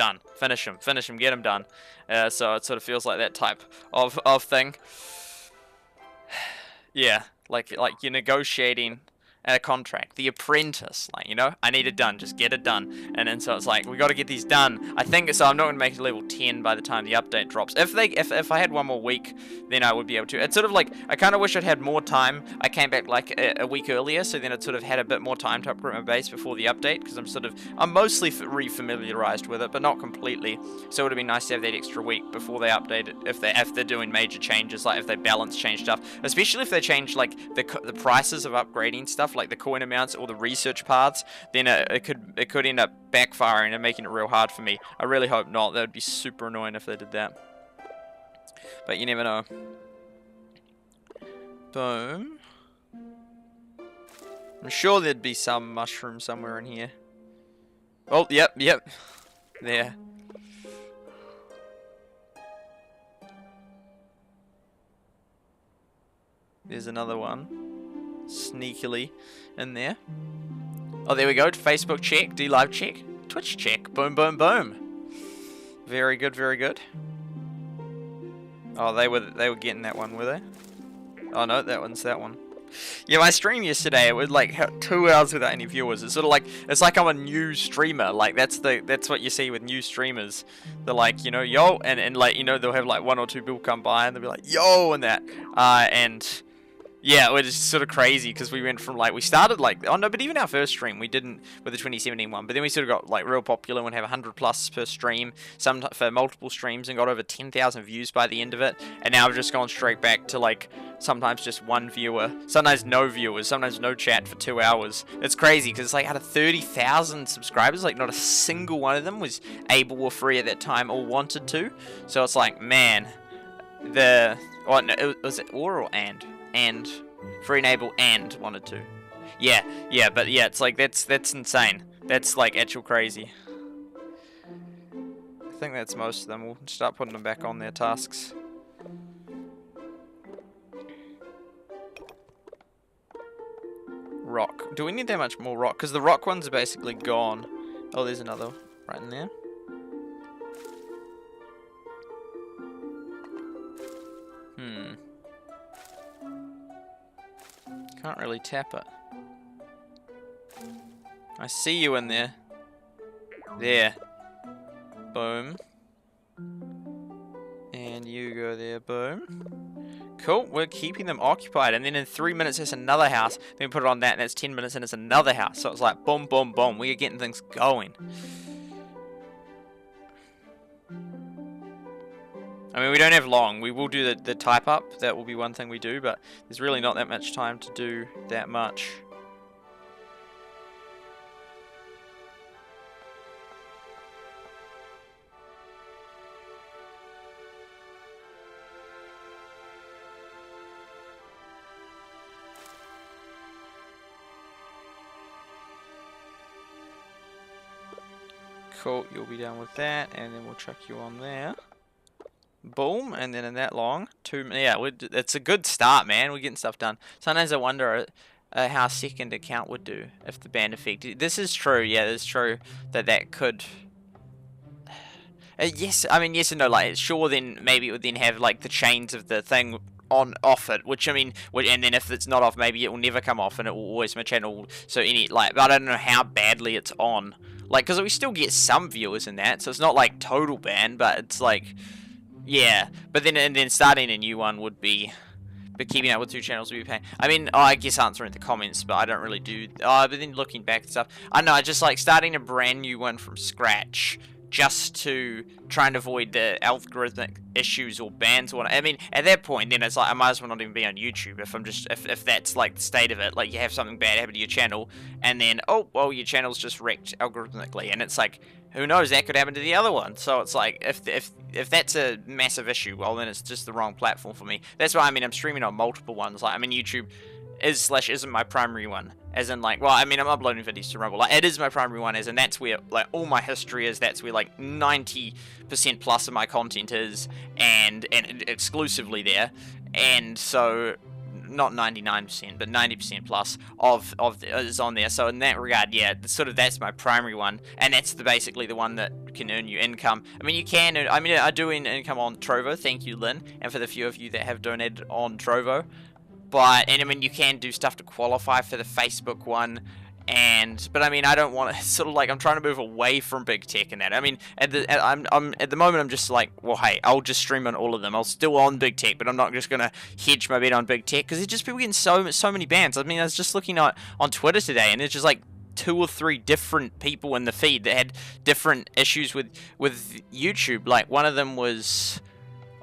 done. Finish them, get them done. So it sort of feels like that type of thing. Yeah, like you're negotiating a contract, The Apprentice, like, you know, I need it done, just get it done. And then so it's like, we got to get these done. I think so. I'm not going to make it level 10 by the time the update drops. If I had one more week, then I would be able to. It's sort of like, I kind of wish I'd had more time. I came back like a week earlier, so then it sort of had a bit more time to upgrade my base before the update, because I'm mostly re-familiarized with it, but not completely. So it would have been nice to have that extra week before they update it, if they're doing major changes, like if they balance change stuff, especially if they change like the prices of upgrading stuff, like the coin amounts or the research paths, then it could end up backfiring and making it real hard for me. I really hope not. That would be super annoying if they did that. But you never know. Boom. I'm sure there'd be some mushroom somewhere in here. Oh, yep. There. There's another one. Sneakily in there. Oh, there we go. Facebook check, D-Live check, Twitch check. Boom, boom, boom. Very good, very good. Oh, they were getting that one, were they? Oh no, that one's that one. Yeah, my stream yesterday, it was like 2 hours without any viewers. It's sort of like, it's like I'm a new streamer. Like that's what you see with new streamers. They're like, you know, yo, and like, you know, they'll have like 1 or 2 people come by and they'll be like, yo, and that, and yeah, it was sort of crazy because we went from like, we started like, oh no, but even our first stream, we didn't with the 2017 one, but then we sort of got like real popular and have 100 plus per stream, some for multiple streams, and got over 10,000 views by the end of it. And now I've just gone straight back to like, sometimes just 1 viewer, sometimes no viewers, sometimes no chat for 2 hours. It's crazy because it's like out of 30,000 subscribers, like not a single one of them was able or free at that time or wanted to. So it's like, man, was it or and free enable and wanted to. Yeah, but yeah, it's like that's insane. That's like actual crazy. I think that's most of them. We'll start putting them back on their tasks. Rock. Do we need that much more rock? Because the rock ones are basically gone. Oh, there's another right in there. Can't really tap it. I see you in there. There. Boom. And you go there. Boom. Cool. We're keeping them occupied. And then in 3 minutes, there's another house. Then we put it on that, and that's 10 minutes, and it's another house. So it's like boom, boom, boom. We are getting things going. I mean, we don't have long. We will do the type up. That will be one thing we do, but there's really not that much time to do that much. Cool, you'll be done with that, and then we'll chuck you on there. Boom, and then in that long, it's a good start, man. We're getting stuff done. Sometimes I wonder how a second account would do if the band effect. This is true, yeah, it's true that could. Yes, I mean yes and no. Like sure, then maybe it would then have like the chains of the thing on off it, which I mean, and then if it's not off, maybe it will never come off, and it will always my channel. So but I don't know how badly it's on. Like, because we still get some viewers in that, so it's not like total ban, but it's like. Yeah, but then starting a new one would be, but keeping up with 2 channels would be a pain. I mean, I guess answering the comments, but I don't really do. But then looking back and stuff, I know I just like starting a brand new one from scratch, just to try and avoid the algorithmic issues or bans or whatnot. I mean, at that point, then it's like I might as well not even be on YouTube if that's like the state of it. Like you have something bad happen to your channel, and then oh well, your channel's just wrecked algorithmically, and it's like. Who knows, that could happen to the other one. So it's like, if that's a massive issue, well then it's just the wrong platform for me. That's why I mean I'm streaming on multiple ones. Like I mean YouTube isn't my primary one. As in like, well I mean I'm uploading videos to Rumble. Like it is my primary one, as in that's where like all my history is. That's where like 90% plus of my content is, and exclusively there. And so not 99%, but 90% plus is on there. So in that regard, yeah, that's my primary one, and that's basically the one that can earn you income. I mean, you can. I do earn income on Trovo. Thank you, Lynn, and for the few of you that have donated on Trovo. And I mean, you can do stuff to qualify for the Facebook one. But I mean, I don't want to, sort of like, I'm trying to move away from big tech and that. I mean, at the moment, I'm just like, well, hey, I'll just stream on all of them. I'll still on big tech, but I'm not just gonna hedge my bet on big tech, because it's just people getting so many bans. I mean, I was just looking on Twitter today, and it's just like 2 or 3 different people in the feed that had different issues with YouTube. Like, one of them was,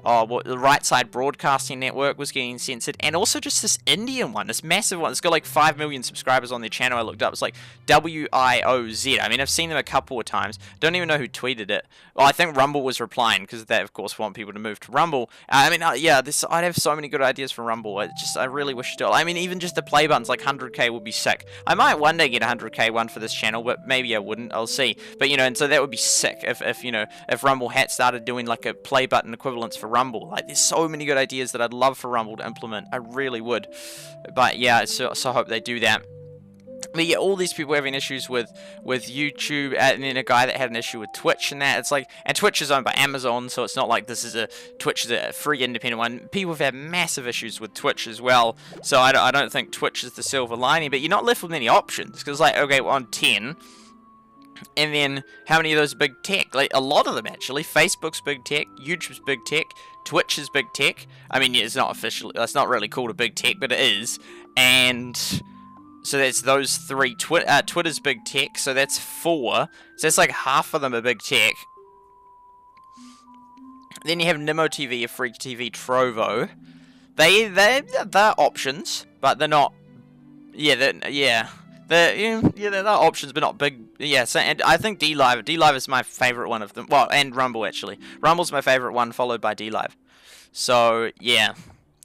the Right Side Broadcasting Network was getting censored, and also just this Indian one, this massive one. It's got like 5 million subscribers on their channel. I looked up. It's like WIOZ. I mean, I've seen them a couple of times. Don't even know who tweeted it. Well, I think Rumble was replying, because they, of course, want people to move to Rumble. I mean, yeah, I'd have so many good ideas for Rumble. I really wish to. I mean, even just the play buttons, like 100k would be sick. I might one day get a 100k one for this channel, but maybe I wouldn't. I'll see. But, and so that would be sick if Rumble had started doing like a play button equivalence for Rumble. Like, there's so many good ideas that I'd love for Rumble to implement. I really would. But yeah, so I hope they do that. But yeah, all these people having issues with YouTube, and then a guy that had an issue with Twitch and that. It's like, and Twitch is owned by Amazon, so it's not like Twitch is a free independent one. People have had massive issues with Twitch as well, so I don't think Twitch is the silver lining. But you're not left with many options, because like, okay, well, on 10. And then, how many of those are big tech? Like, a lot of them, actually. Facebook's big tech, YouTube's big tech, Twitch is big tech. I mean, it's not officially, that's not really called a big tech, but it is. And so that's those 3. Twitter's big tech, so that's 4. So that's like half of them are big tech. Then you have Nimo TV, a Freak TV, Trovo. They're options, but they're not. Yeah, they're options, but not big. Yeah, so, and I think DLive is my favorite one of them. Well, and Rumble, actually. Rumble's my favorite one, followed by DLive. So, yeah.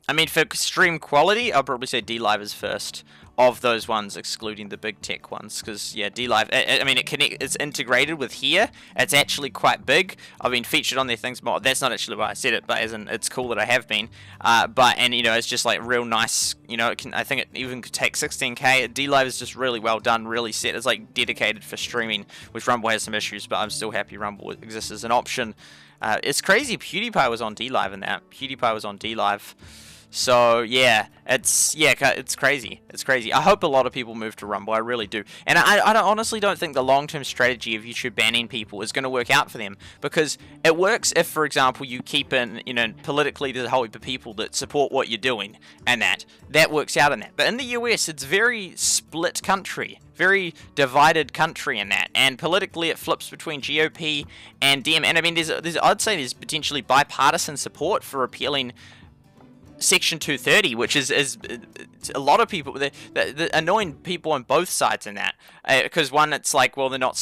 I mean, for stream quality, I'll probably say DLive is first of those ones, excluding the big tech ones, because yeah, DLive, I mean, it's integrated with here. It's actually quite big. I've been featured on their things more. That's not actually why I said it, but as in, it's cool that I have been. And it's just like real nice. I think it even could take 16K. DLive is just really well done, really set. It's like dedicated for streaming, which Rumble has some issues, but I'm still happy Rumble exists as an option. It's crazy. PewDiePie was on DLive in that. PewDiePie was on DLive. So yeah, it's crazy. It's crazy. I hope a lot of people move to Rumble. I really do. And I honestly don't think the long-term strategy of YouTube banning people is going to work out for them, because it works if, for example, you keep in, politically there's a whole heap of people that support what you're doing, and that works out in that. But in the US, it's very split country. Very divided country in that, and politically it flips between GOP and DM. And I mean, I'd say there's potentially bipartisan support for repealing Section 230, which is a lot of people, the annoying people on both sides in that, because one, it's like, well, they're not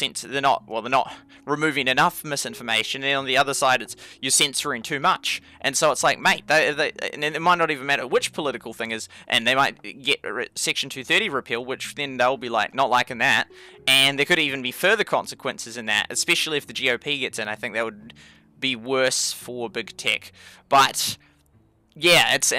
removing enough misinformation, and on the other side, it's you're censoring too much, and so it's like, mate, and it might not even matter which political thing is, and they might get Section 230 repeal, which then they'll be like not liking that, and there could even be further consequences in that, especially if the GOP gets in. I think that would be worse for big tech, but yeah, it's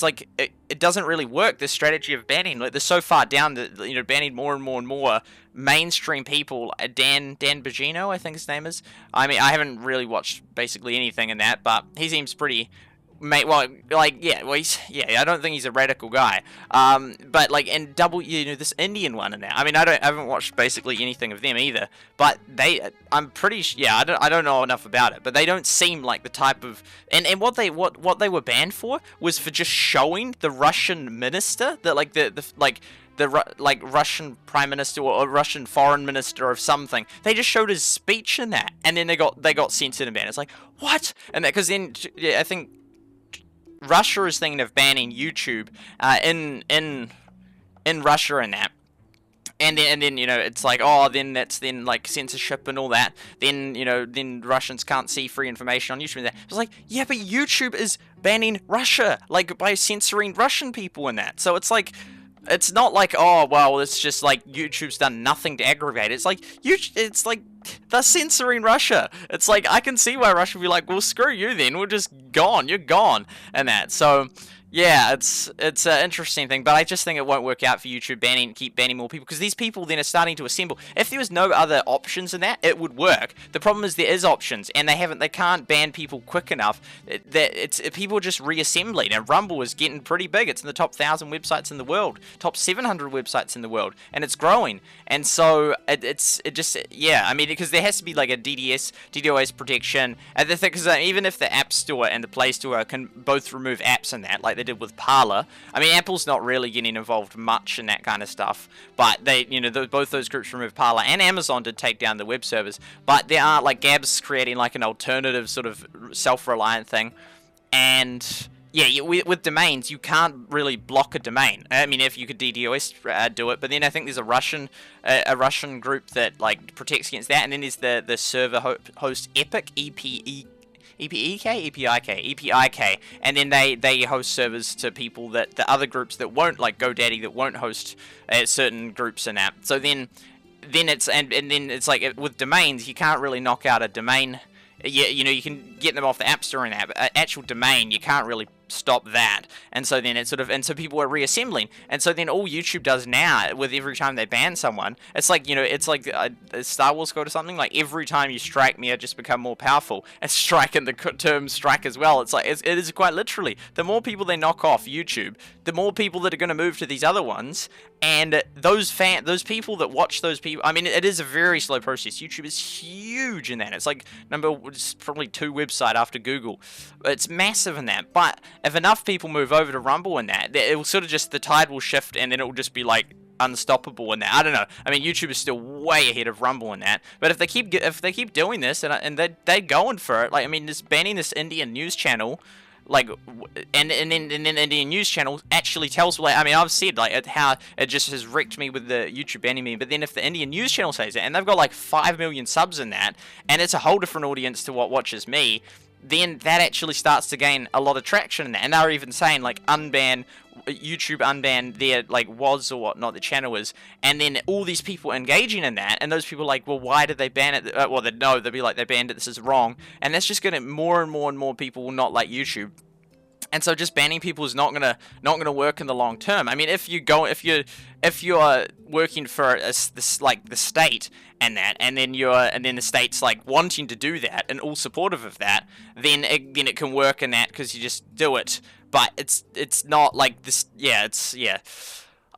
like it doesn't really work, this strategy of banning. Like, they're so far down that banning more and more and more mainstream people. Dan Bogino, I think his name is. I mean, I haven't really watched basically anything in that, but he seems pretty. I don't think he's a radical guy. But like, and this Indian one in there. I mean, I haven't watched basically anything of them either. But I'm pretty. Yeah, I don't know enough about it. But they don't seem like the type of. And what they were banned for was for just showing the Russian minister that the Russian prime minister or Russian foreign minister of something. They just showed his speech in that, and then they got censored and banned. It's like, what? And that, because then I think Russia is thinking of banning YouTube in Russia and that. And then it's like, oh, then that's then like censorship and all that. Then Russians can't see free information on YouTube and that. It's like, yeah, but YouTube is banning Russia, like, by censoring Russian people and that. So it's like, it's not like, oh, well, it's just like YouTube's done nothing to aggravate. It's like, it's like they're censoring Russia. It's like, I can see why Russia would be like, well, screw you then. We're just gone. You're gone. And that. So, Yeah, it's an interesting thing, but I just think it won't work out for YouTube keep banning more people, because these people then are starting to assemble. If there was no other options in that, it would work. The problem is there is options, and they can't ban people quick enough. People just reassembling, and Rumble is getting pretty big. It's in the top 1,000 websites in the world, top 700 websites in the world, and it's growing. And so yeah, I mean, because there has to be like a DDoS protection, and the thing is that even if the App Store and the Play Store can both remove apps in that, like they did with Parler. I mean, Apple's not really getting involved much in that kind of stuff, but both those groups removed Parler, and Amazon did take down the web servers. But there are like Gab's creating like an alternative sort of self-reliant thing, and yeah, with domains, you can't really block a domain. I mean, if you could DDoS do it, but then I think there's a Russian group that like protects against that, and then there's the server host Epic, EPIK, and then they host servers to people that the other groups that won't, like GoDaddy, that won't host certain groups and that. So then it's and then it's like with domains, you can't really knock out a domain. You can get them off the App Store and that, but actual domain, you can't really stop that. And so then so people are reassembling. And so then all YouTube does now, with every time they ban someone, it's like, it's like a Star Wars quote or something, like every time you strike me, I just become more powerful. And strike in the term strike as well. It's like, it is quite literally, the more people they knock off YouTube, the more people that are going to move to these other ones. And those people that watch those people, I mean, it is a very slow process. YouTube is huge in that. It's like it's probably 2 website after Google. It's massive in that. But if enough people move over to Rumble and that, it will sort of just, the tide will shift, and then it will just be like unstoppable in that. I don't know. I mean, YouTube is still way ahead of Rumble in that. But if they keep doing this, and they're going for it, like, I mean, just banning this Indian news channel, like, and then the Indian news channel actually tells, like, I mean, I've said like how it just has wrecked me with the YouTube banning me, but then if the Indian news channel says it, and they've got like 5 million subs in that, and it's a whole different audience to what watches me, then that actually starts to gain a lot of traction in that. And they're even saying like YouTube unban their like was or whatnot the channel is, and then all these people engaging in that, and those people are like, well, why did they ban it? Well, they'll be like, they banned it, this is wrong, and that's just gonna, more and more people will not like YouTube. And so just banning people is not gonna work in the long term. I mean, if you're working for like the state and that, and then the state's like wanting to do that and all supportive of that, then it can work in that, because you just do it. But it's not like this. Yeah,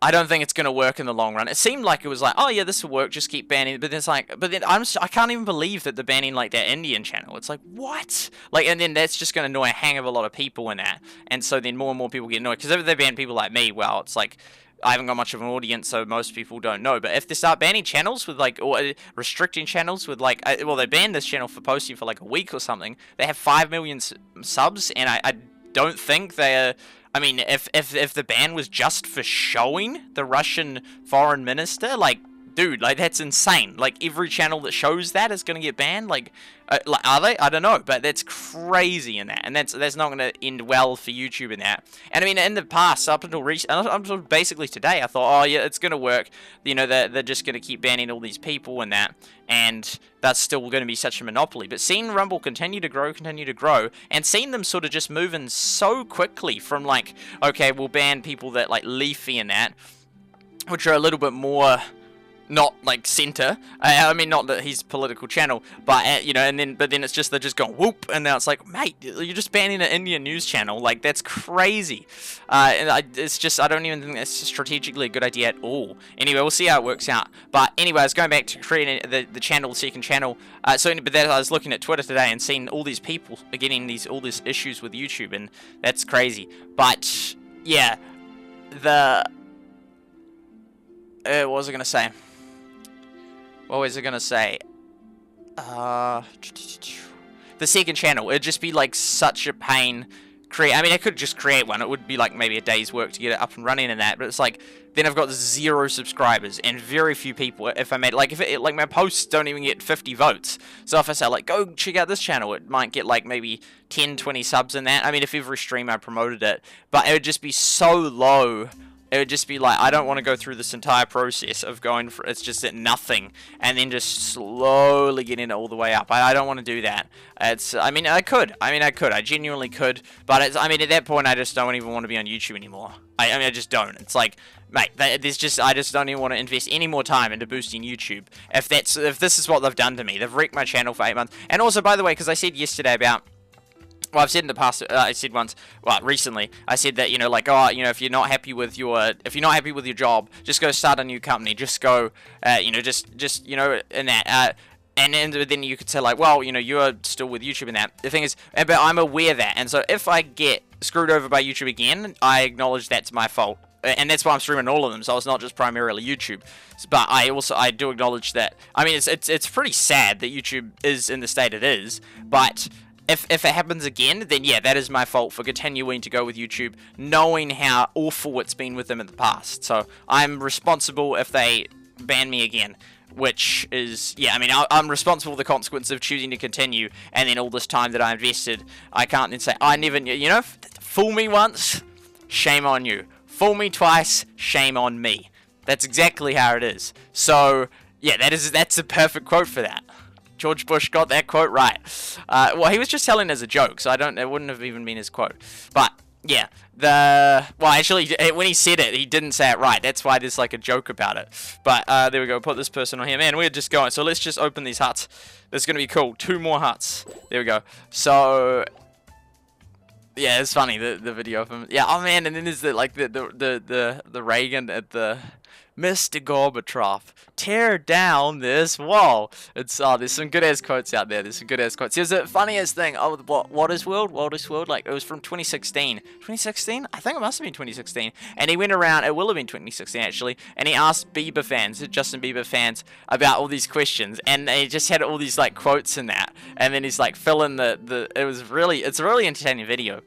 I don't think it's going to work in the long run. It seemed like it was like, oh yeah, this will work, just keep banning. But then it's like, I can't even believe that they're banning like that Indian channel. It's like, what? Like, and then that's just going to annoy a hang of a lot of people in that. And so then more and more people get annoyed, because if they ban people like me, well, it's like, I haven't got much of an audience, so most people don't know. But if they start banning channels with like, or restricting channels with like, well, they banned this channel for posting for like a week or something. They have 5 million subs, and I don't think they're, I mean, if the ban was just for showing the Russian foreign minister, like, dude, like, that's insane. Like, every channel that shows that is going to get banned. Like, are they? I don't know, but that's crazy in that, and that's not going to end well for YouTube in that. And I mean, in the past, up until basically today, I thought, oh yeah, it's going to work. You know, they're just going to keep banning all these people and that, and that's still going to be such a monopoly. But seeing Rumble continue to grow, and seeing them sort of just moving so quickly from like, okay, we'll ban people that like Leafy and that, which are a little bit more not like center. I mean, not that he's political channel, but you know, but then it's just, they're just going whoop, and now it's like, mate, you're just banning an Indian news channel. Like, that's crazy. It's just, I don't even think that's strategically a good idea at all. Anyway, we'll see how it works out. But anyway, I was going back to creating the channel, the second channel. But then I was looking at Twitter today and seeing all these people are getting all these issues with YouTube, and that's crazy. But yeah, what was I gonna say? What was I gonna say? The second channel. It'd just be like such a pain. I mean, I could just create one. It would be like maybe a day's work to get it up and running and that. But it's like, then I've got 0 subscribers and very few people. If I made like, like my posts don't even get 50 votes. So if I say like, go check out this channel, it might get like maybe 10, 20 subs in that. I mean, if every stream I promoted it, but it would just be so low It would just be like, I don't want to go through this entire process of going for, it's just at nothing, and then just slowly getting it all the way up. I don't want to do that. I mean, I could. I genuinely could, but I mean, at that point, I just don't even want to be on YouTube anymore. I mean, I just don't. It's like, mate, I just don't even want to invest any more time into boosting YouTube. If this is what they've done to me, they've wrecked my channel for 8 months. And also, by the way, because I said yesterday about, well, I've said in the past, I said once, well, recently, I said that, you know, like, oh, you know, if you're not happy with your job, just go start a new company, just go, you know, just, you know, in that, and then you could say, like, well, you know, you're still with YouTube and that. The thing is, but I'm aware of that, and so if I get screwed over by YouTube again, I acknowledge that's my fault. And that's why I'm streaming all of them, so it's not just primarily YouTube. But I do acknowledge that. I mean, it's pretty sad that YouTube is in the state it is, but if it happens again, then yeah, that is my fault for continuing to go with YouTube, knowing how awful it's been with them in the past. So I'm responsible if they ban me again, which is, yeah, I mean, I'm responsible for the consequence of choosing to continue, and then all this time that I invested, I can't then say, I never, you know, fool me once, shame on you. Fool me twice, shame on me. That's exactly how it is. So, yeah, that's a perfect quote for that. George Bush got that quote right. Well, he was just telling as a joke, so it wouldn't have even been his quote. But, yeah, well, actually, when he said it, he didn't say it right. That's why there's, like, a joke about it. But, there we go, put this person on here. Man, we're just going. So let's just open these huts. This is going to be cool. 2 more huts. There we go. So, yeah, it's funny, the video of him. Yeah, oh man, and then there's the Reagan at the Mr. Gorbachev, tear down this wall. It's there's some good ass quotes out there. There's the funniest thing. Oh, what is world? Like, it was from 2016. 2016? I think it must have been 2016. And he went around. It will have been 2016 actually. And he asked Bieber fans, Justin Bieber fans, about all these questions. And he just had all these like quotes in that. And then he's like fill in the. It's a really entertaining video.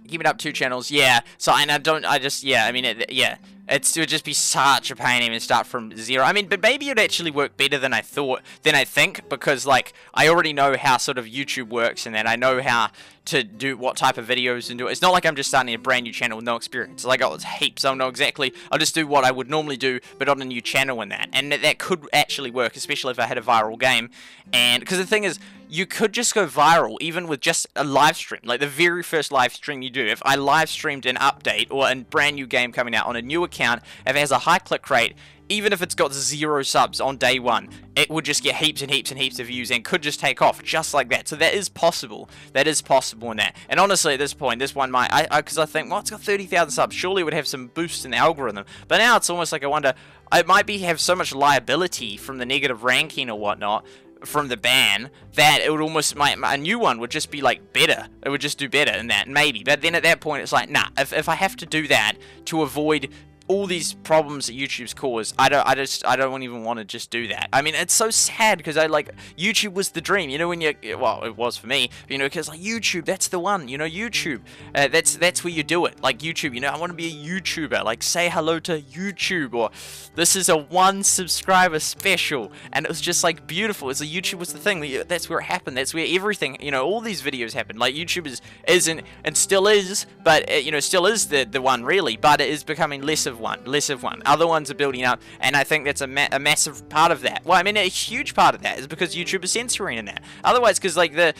Keep it up 2 channels, yeah. So, and I mean, yeah. It would just be such a pain even start from 0. I mean, but maybe it'd actually work better than I think, because, like, I already know how sort of YouTube works, and then I know how to do what type of videos and do it. It's not like I'm just starting a brand new channel with no experience. Like, oh, it's heaps. I don't know exactly. I'll just do what I would normally do, but on a new channel and that. And that could actually work, especially if I had a viral game. And, because the thing is, you could just go viral, even with just a live stream. Like, the very first live stream you do. If I live streamed an update or a brand new game coming out on a new account, if it has a high click rate, even if it's got 0 subs on day 1, it would just get heaps and heaps and heaps of views and could just take off just like that. So that is possible. That is possible in that. And honestly, at this point, this one might, because I think, well, it's got 30,000 subs. Surely it would have some boost in the algorithm. But now it's almost like I wonder, it might have so much liability from the negative ranking or whatnot, from the ban, that it would almost, a new one would just be like better. It would just do better than that, maybe. But then at that point, it's like, nah, if I have to do that to avoid all these problems that YouTube's caused, I don't even want to just do that. I mean, it's so sad, because YouTube was the dream, you know, when well, it was for me, you know, because like YouTube, that's the one, you know, YouTube, that's where you do it, like YouTube, you know, I want to be a YouTuber, like say hello to YouTube, or this is a 1 subscriber special, and it was just like beautiful. It's like YouTube was the thing, that's where it happened, that's where everything, you know, all these videos happened. Like YouTube isn't, and still is, but you know, still is the one really, but it is becoming less of one. Other ones are building up, and I think that's a massive part of that. Well, I mean, a huge part of that is because YouTube is censoring in that. Otherwise, because like the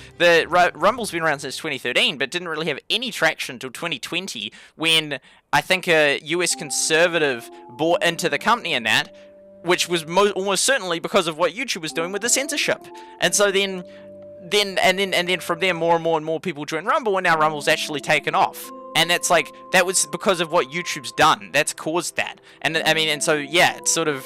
Rumble's been around since 2013, but didn't really have any traction until 2020, when I think a US conservative bought into the company in that, which was almost certainly because of what YouTube was doing with the censorship. And so then from there, more and more people joined Rumble, and now Rumble's actually taken off. And that's like, that was because of what YouTube's done. That's caused that. And I mean, and so, yeah, it's sort of,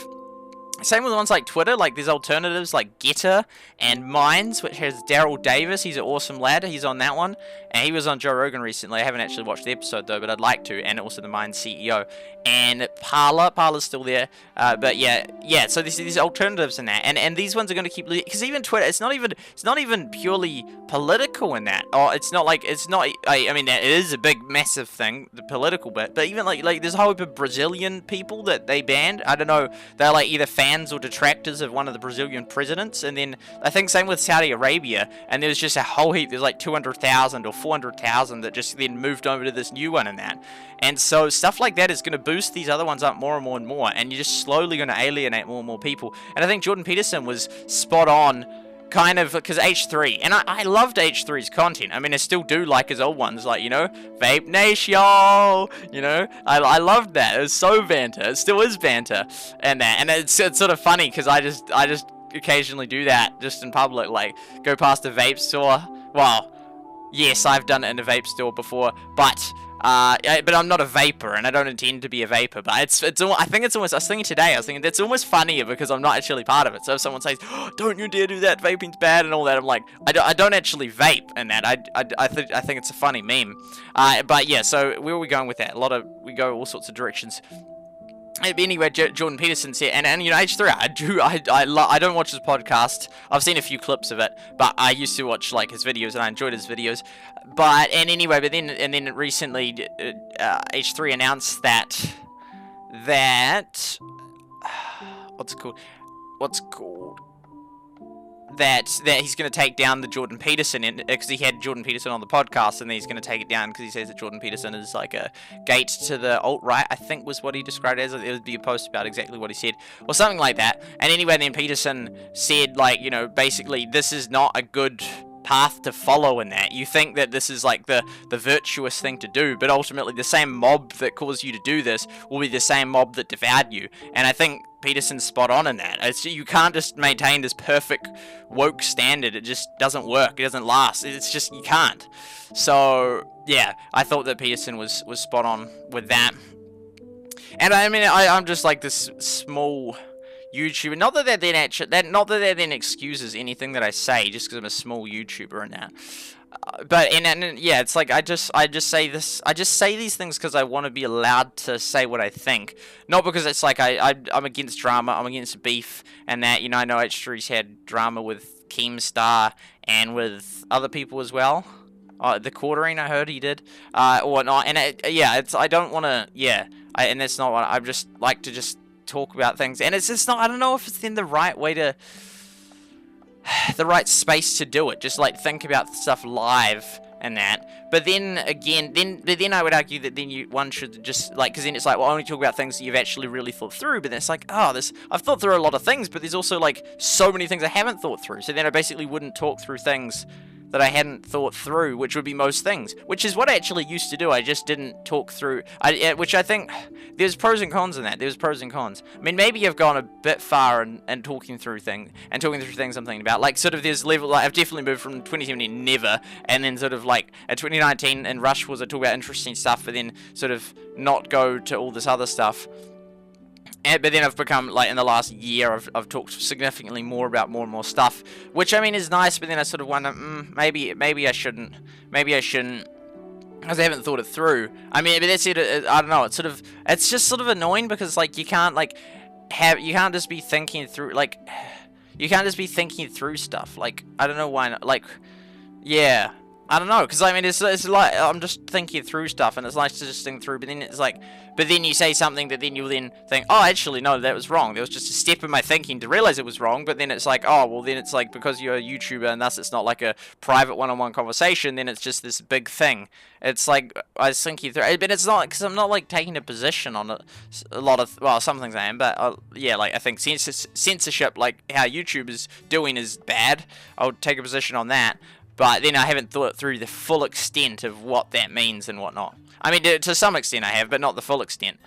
same with ones like Twitter, like there's alternatives like Getter and Minds, which has Daryl Davis. He's an awesome lad. He's on that one. And he was on Joe Rogan recently. I haven't actually watched the episode though, but I'd like to. And also the Minds CEO. And Parler's still there. But yeah, so there's these alternatives in that. And these ones are going to keep, because even Twitter, it's not even purely political in that. Or it's not, I mean, it is a big, massive thing, the political bit. But even like there's a whole heap of Brazilian people that they banned. I don't know, they're like either fans fans or detractors of one of the Brazilian presidents, and then I think same with Saudi Arabia, and there's just a whole heap, there's like 200,000 or 400,000 that just then moved over to this new one and that. And so stuff like that is going to boost these other ones up more and more and more, and you're just slowly going to alienate more and more people. And I think Jordan Peterson was spot on, kind of, because H3, and I loved H3's content. I mean, I still do like his old ones, like, you know, Vape Nation, you know, I loved that. It was so banter. It still is banter, and that, and it's sort of funny, because I just occasionally do that, just in public, like, go past a vape store. Well, yes, I've done it in a vape store before, but I'm not a vapor, and I don't intend to be a vapor. But I think it's almost. I was thinking today. I was thinking that's almost funnier because I'm not actually part of it. So if someone says, oh, "Don't you dare do that, vaping's bad," and all that, I'm like, I don't actually vape, and that I think it's a funny meme. But yeah. So where are we going with that? We go all sorts of directions. Anyway, Jordan Peterson said, and you know, H3, I don't watch his podcast. I've seen a few clips of it, but I used to watch like his videos, and I enjoyed his videos. But then recently, H3 announced that that he's going to take down the Jordan Peterson, because he had Jordan Peterson on the podcast, and then he's going to take it down because he says that Jordan Peterson is like a gate to the alt-right, I think was what he described it as. It would be a post about exactly what he said, or something like that. And anyway, then Peterson said, like, you know, basically, this is not a good path to follow in that. You think that this is like the virtuous thing to do, but ultimately the same mob that caused you to do this will be the same mob that devoured you. And I think Peterson's spot on in that. You can't just maintain this perfect woke standard. It just doesn't work. It doesn't last. It's just, you can't. So yeah, I thought that Peterson was spot on with that. And I mean, I'm just like this small YouTuber. Not that that then excuses anything that I say just because I'm a small YouTuber and that. But yeah, it's like I just say this. I just say these things because I want to be allowed to say what I think, not because it's like I'm against drama. I'm against beef and that. You know, I know H3's had drama with Keemstar and with other people as well. The quartering, I heard he did, or whatnot. And yeah, it's I don't want to. Yeah, and that's not what I just like to just talk about things. And it's just not. I don't know if it's in the right way to. The right space to do it, just like think about stuff live and that. But then again, then I would argue that then one should just like, because then it's like, well, only talk about things that you've actually really thought through. But then it's like, oh, I've thought through a lot of things, but there's also like so many things I haven't thought through. So then I basically wouldn't talk through things that I hadn't thought through, which would be most things, which is what I actually used to do. I just didn't talk through, which I think there's pros and cons in that. There's pros and cons. I mean, maybe I've gone a bit far and talking through things I'm thinking about. Like, sort of there's level, like, I've definitely moved from 2017 never, and then sort of like at 2019 in Rush was I talk about interesting stuff, but then sort of not go to all this other stuff. But then I've become, like, in the last year, I've talked significantly more about more and more stuff, which, I mean, is nice, but then I sort of wonder, maybe I shouldn't, because I haven't thought it through. I mean, but that's it, I don't know, it's just sort of annoying, because, like, you can't just be thinking through, like, stuff, like, I don't know why not, like, yeah. I don't know, because I mean, it's like, I'm just thinking through stuff, and it's nice to just think through, but then it's like, but then you say something that then you'll then think, oh, actually, no, that was wrong. There was just a step in my thinking to realize it was wrong, but then it's like, oh, well, then it's like, because you're a YouTuber, and thus it's not like a private one-on-one conversation, then it's just this big thing. It's like, I was thinking through, but it's not, because I'm not, like, taking a position on a lot of, well, some things I am, but, yeah, like, I think censorship, like, how YouTube is doing is bad. I'll take a position on that. But then I haven't thought through the full extent of what that means and whatnot. I mean, to some extent I have, but not the full extent.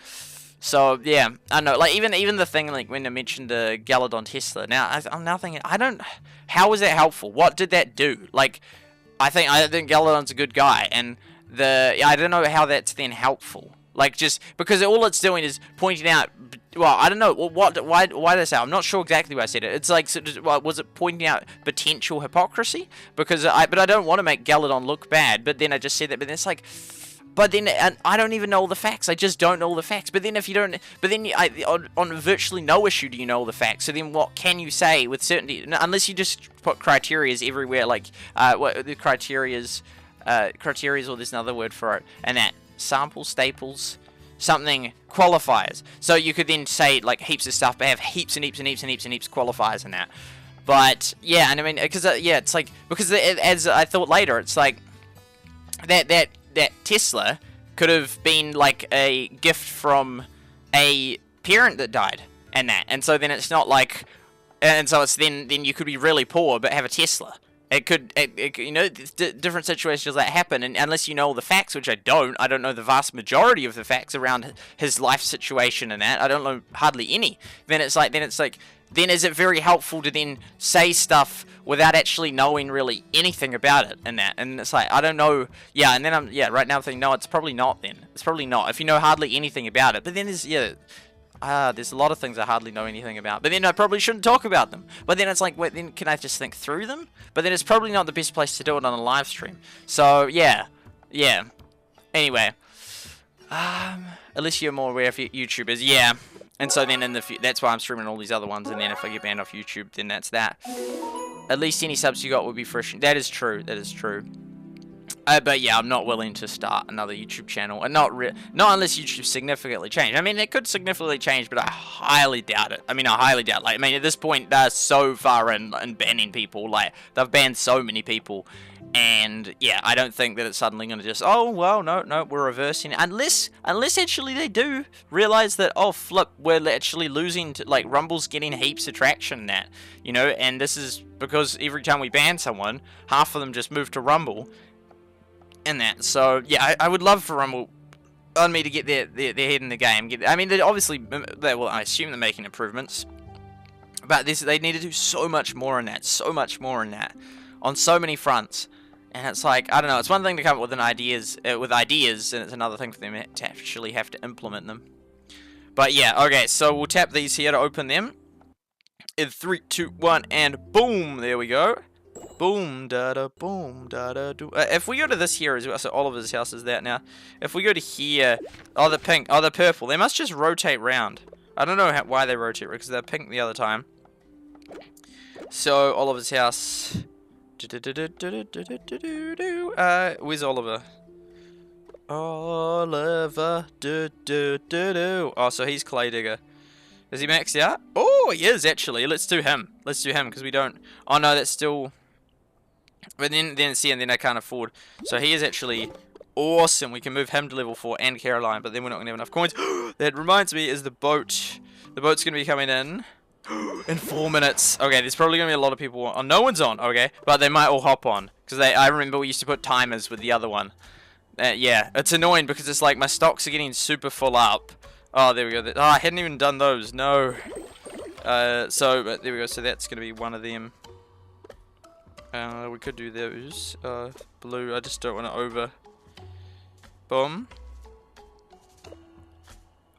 So, yeah, I know. Like, even the thing, like, when I mentioned the Galadon Tesla. Now, I'm now thinking, how was that helpful? What did that do? Like, I think Galadon's a good guy, and I don't know how that's then helpful. Like, just, because all it's doing is pointing out, well, I don't know, why did I say it? I'm not sure exactly why I said it. It's like, was it pointing out potential hypocrisy? But I don't want to make Galadon look bad, but then I just said that, but then it's like, but then, and I don't even know all the facts, I just don't know all the facts, but then if you don't, but then on virtually no issue do you know all the facts, so then what can you say with certainty, unless you just put criterias everywhere, like, what the criterias, or there's another word for it, and that, sample, staples, something qualifiers. So you could then say like heaps of stuff, but have heaps and heaps and heaps and heaps and heaps of qualifiers in that. But yeah, and I mean, because yeah, it's like because as I thought later, it's like that Tesla could have been like a gift from a parent that died, and so then it's not like, and so it's then you could be really poor but have a Tesla. It could, you know, different situations that happen, and unless you know all the facts, which I don't know the vast majority of the facts around his life situation and that, I don't know hardly any. Then is it very helpful to then say stuff without actually knowing really anything about it and that? And it's like, I don't know, yeah, and then right now I'm thinking, no, it's probably not then. It's probably not, if you know hardly anything about it. But then there's a lot of things I hardly know anything about. But then I probably shouldn't talk about them. But then it's like, wait, then can I just think through them? But then it's probably not the best place to do it on a live stream. So, yeah. Anyway. Unless you're more aware of YouTubers, yeah. And so then that's why I'm streaming all these other ones, and then if I get banned off YouTube, then that's that. At least any subs you got will be fresh. That is true. But yeah, I'm not willing to start another YouTube channel, and not unless YouTube significantly changed. I mean, it could significantly change, but I highly doubt it. I mean, Like, I mean, at this point, they're so far in banning people. Like, they've banned so many people. And yeah, I don't think that it's suddenly going to just, oh, well, no, we're reversing it. Unless actually they do realize that, oh, flip, we're actually losing, like, Rumble's getting heaps of traction in that, you know, and this is because every time we ban someone, half of them just move to Rumble and that. So, yeah, I would love for Rumble on me to get their head in the game. I mean, I assume they're making improvements, but they need to do so much more in that, on so many fronts. And it's like, I don't know, it's one thing to come up with ideas, and it's another thing for them to actually have to implement them. But yeah, okay, so we'll tap these here to open them. In 3, 2, 1, and boom, there we go. Boom, da-da, boom, da-da, do. If we go to this here as well, so Oliver's house is that now. If we go to here, oh, the pink, oh, the purple, they must just rotate round. I don't know why they rotate, because they're pink the other time. So, Oliver's house. Where's Oliver? Oliver. Oh, so he's Clay Digger. Is he maxed out? Oh, he is actually. Let's do him. Because we don't. Oh no, that's still. But then I can't afford. So he is actually awesome. We can move him to level 4 and Caroline, but then we're not gonna have enough coins. That reminds me, is the boat. The boat's gonna be coming in 4 minutes. Okay, there's probably gonna be a lot of people on. Oh, no one's on. Okay, but they might all hop on because I remember we used to put timers with the other one. Yeah, it's annoying because it's like my stocks are getting super full up. Oh, there we go. Oh, I hadn't even done those. No. But there we go. So that's gonna be one of them. We could do those. Blue. I just don't want to over. Boom.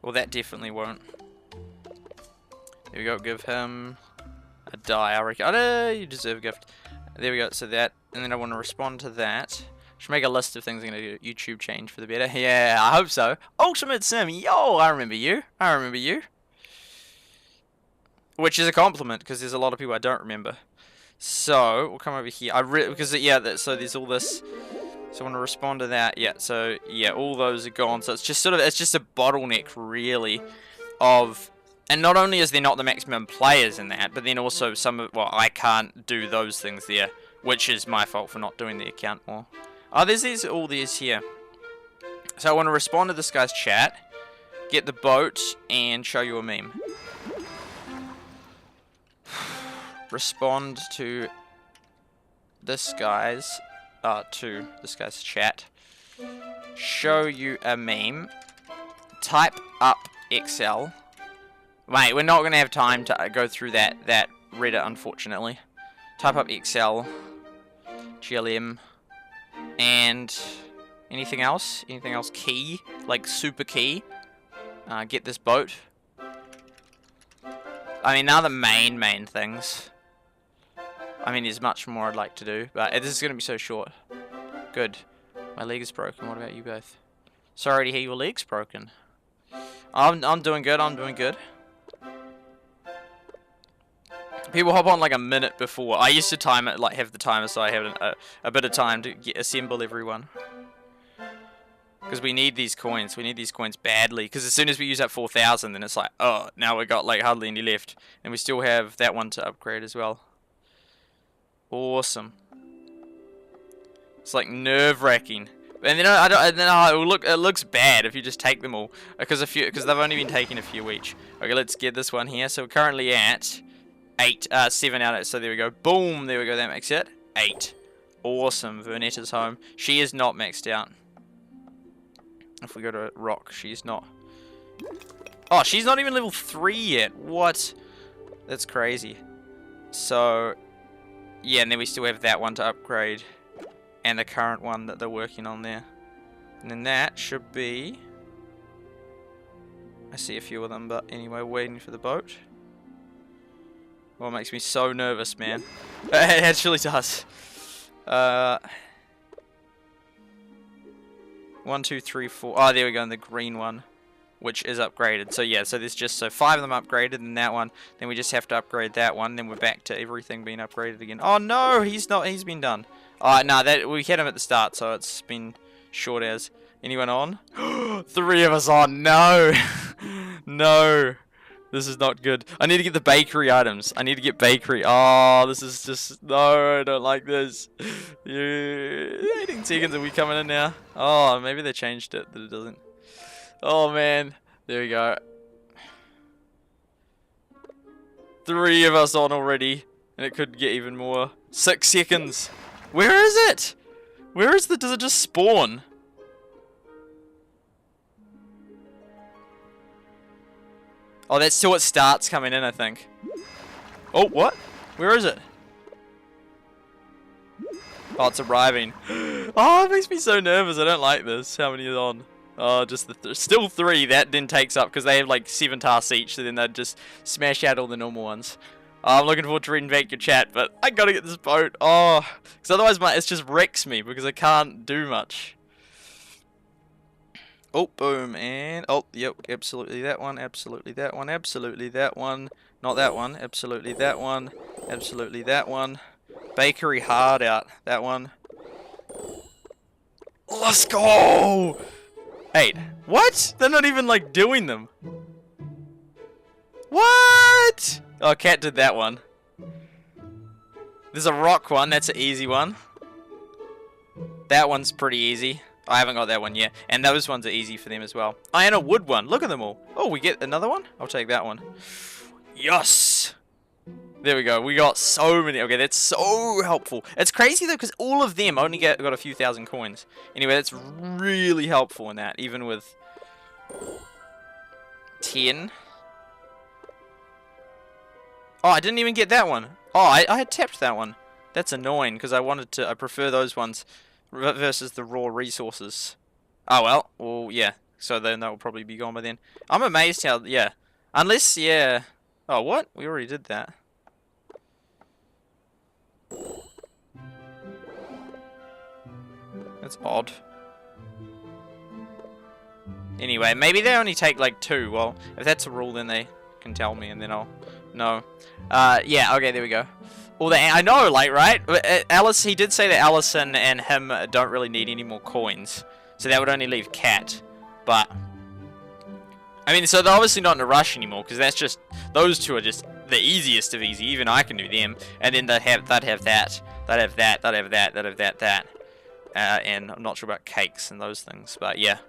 Well, that definitely won't. There we go, give him a die, I reckon. Oh, you deserve a gift. There we go, so that, and then I want to respond to that. Should make a list of things I'm going to do. YouTube change for the better. Yeah, I hope so. Ultimate Sim, yo, I remember you. Which is a compliment, because there's a lot of people I don't remember. So, we'll come over here. So there's all this. So I want to respond to that. Yeah, so, yeah, all those are gone. So it's just it's just a bottleneck, really, of... And not only is there not the maximum players in that, but then also I can't do those things there, which is my fault for not doing the account more. Oh, there's all these here. So I want to respond to this guy's chat, get the boat, and show you a meme. Respond to this guy's chat. Show you a meme. Type up Excel. Wait, we're not going to have time to go through that Reddit, unfortunately. Type up Excel, GLM, and anything else? Anything else key? Like super key? Get this boat. I mean, now the main things. I mean, there's much more I'd like to do, but this is going to be so short. Good. My leg is broken. What about you both? Sorry to hear your leg's broken. I'm doing good. People hop on like a minute before. I used to time it, like have the timer so I have a bit of time to assemble everyone. Because we need these coins. We need these coins badly. Because as soon as we use up 4,000, then it's like, oh, now we got like hardly any left. And we still have that one to upgrade as well. Awesome. It's like nerve-wracking. And then it looks bad if you just take them all. Because they've only been taking a few each. Okay, let's get this one here. So we're currently at 7 out of it. So there we go. Boom. There we go. That makes it 8. Awesome. Vernetta's home. She is not maxed out. If we go to rock, she's not. Oh, she's not even level 3 yet. What? That's crazy. So, yeah, and then we still have that one to upgrade. And the current one that they're working on there. And then that should be... I see a few of them, but anyway, waiting for the boat. Well, it makes me so nervous, man. It actually does. 1, 2, 3, 4. Oh, there we go, in the green one, which is upgraded. So yeah, so there's just 5 of them upgraded, and that one. Then we just have to upgrade that one. Then we're back to everything being upgraded again. Oh no, he's not. He's been done. Oh no, that we had him at the start, so it's been short as. Anyone on? 3 of us on. No, no. This is not good. I need to get the bakery items. I need to get bakery. Oh, this is just... No, I don't like this. 18 seconds. Are we coming in now? Oh, maybe they changed it, that it doesn't. Oh, man. There we go. 3 of us on already. And it could get even more. 6 seconds. Where is it? Where is the... Does it just spawn? Oh, that's till it starts coming in, I think. Oh, what? Where is it? Oh, it's arriving. Oh, it makes me so nervous. I don't like this. How many is on? Oh, just still 3. That then takes up because they have like 7 tasks each. So then they'd just smash out all the normal ones. Oh, I'm looking forward to reading back your chat, but I gotta get this boat. Oh, because otherwise it just wrecks me because I can't do much. Oh, boom, and... Oh, yep, absolutely that one, absolutely that one, absolutely that one. Not that one, absolutely that one, absolutely that one. Bakery hard out, that one. Let's go! 8. What? They're not even, like, doing them. What? Oh, Cat did that one. There's a rock one, that's an easy one. That one's pretty easy. I haven't got that one yet. And those ones are easy for them as well. Oh, and a wood one. Look at them all. Oh, we get another one? I'll take that one. Yes! There we go. We got so many. Okay, that's so helpful. It's crazy, though, because all of them only got a few thousand coins. Anyway, that's really helpful in that, even with 10. Oh, I didn't even get that one. Oh, I had tapped that one. That's annoying, because I prefer those ones versus the raw resources. Oh well, yeah. So then that will probably be gone by then. I'm amazed how, yeah. Unless, yeah. Oh, what? We already did that. That's odd. Anyway, maybe they only take like 2. Well, if that's a rule, then they can tell me, and then I'll know. Yeah. Okay. There we go. Well, I know, like, right? Alice, he did say that Allison and him don't really need any more coins. So that would only leave Cat. But, I mean, so they're obviously not in a rush anymore, because that's just, those 2 are just the easiest of easy. Even I can do them. And then they'd have that, they'd have that, they'd have that, they'd have that. And I'm not sure about cakes and those things, but yeah.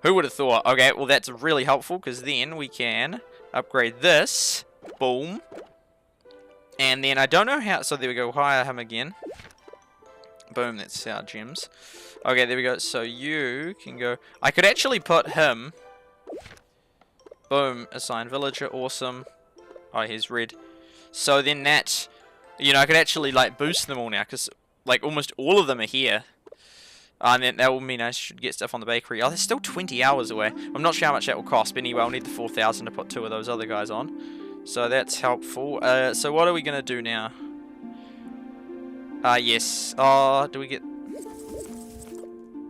Who would have thought? Okay, well, that's really helpful, because then we can upgrade this. Boom. And then I don't know how, so there we go, hire him again. Boom, that's our gems. Okay, there we go, so you can go, I could actually put him, boom, assign villager, awesome. Oh, he's red. So then that, you know, I could actually, like, boost them all now, because, like, almost all of them are here. And then that will mean I should get stuff on the bakery. Oh, they're still 20 hours away. I'm not sure how much that will cost, but anyway, I'll need the 4,000 to put 2 of those other guys on. So that's helpful. So what are we going to do now? Yes. Oh, do we get...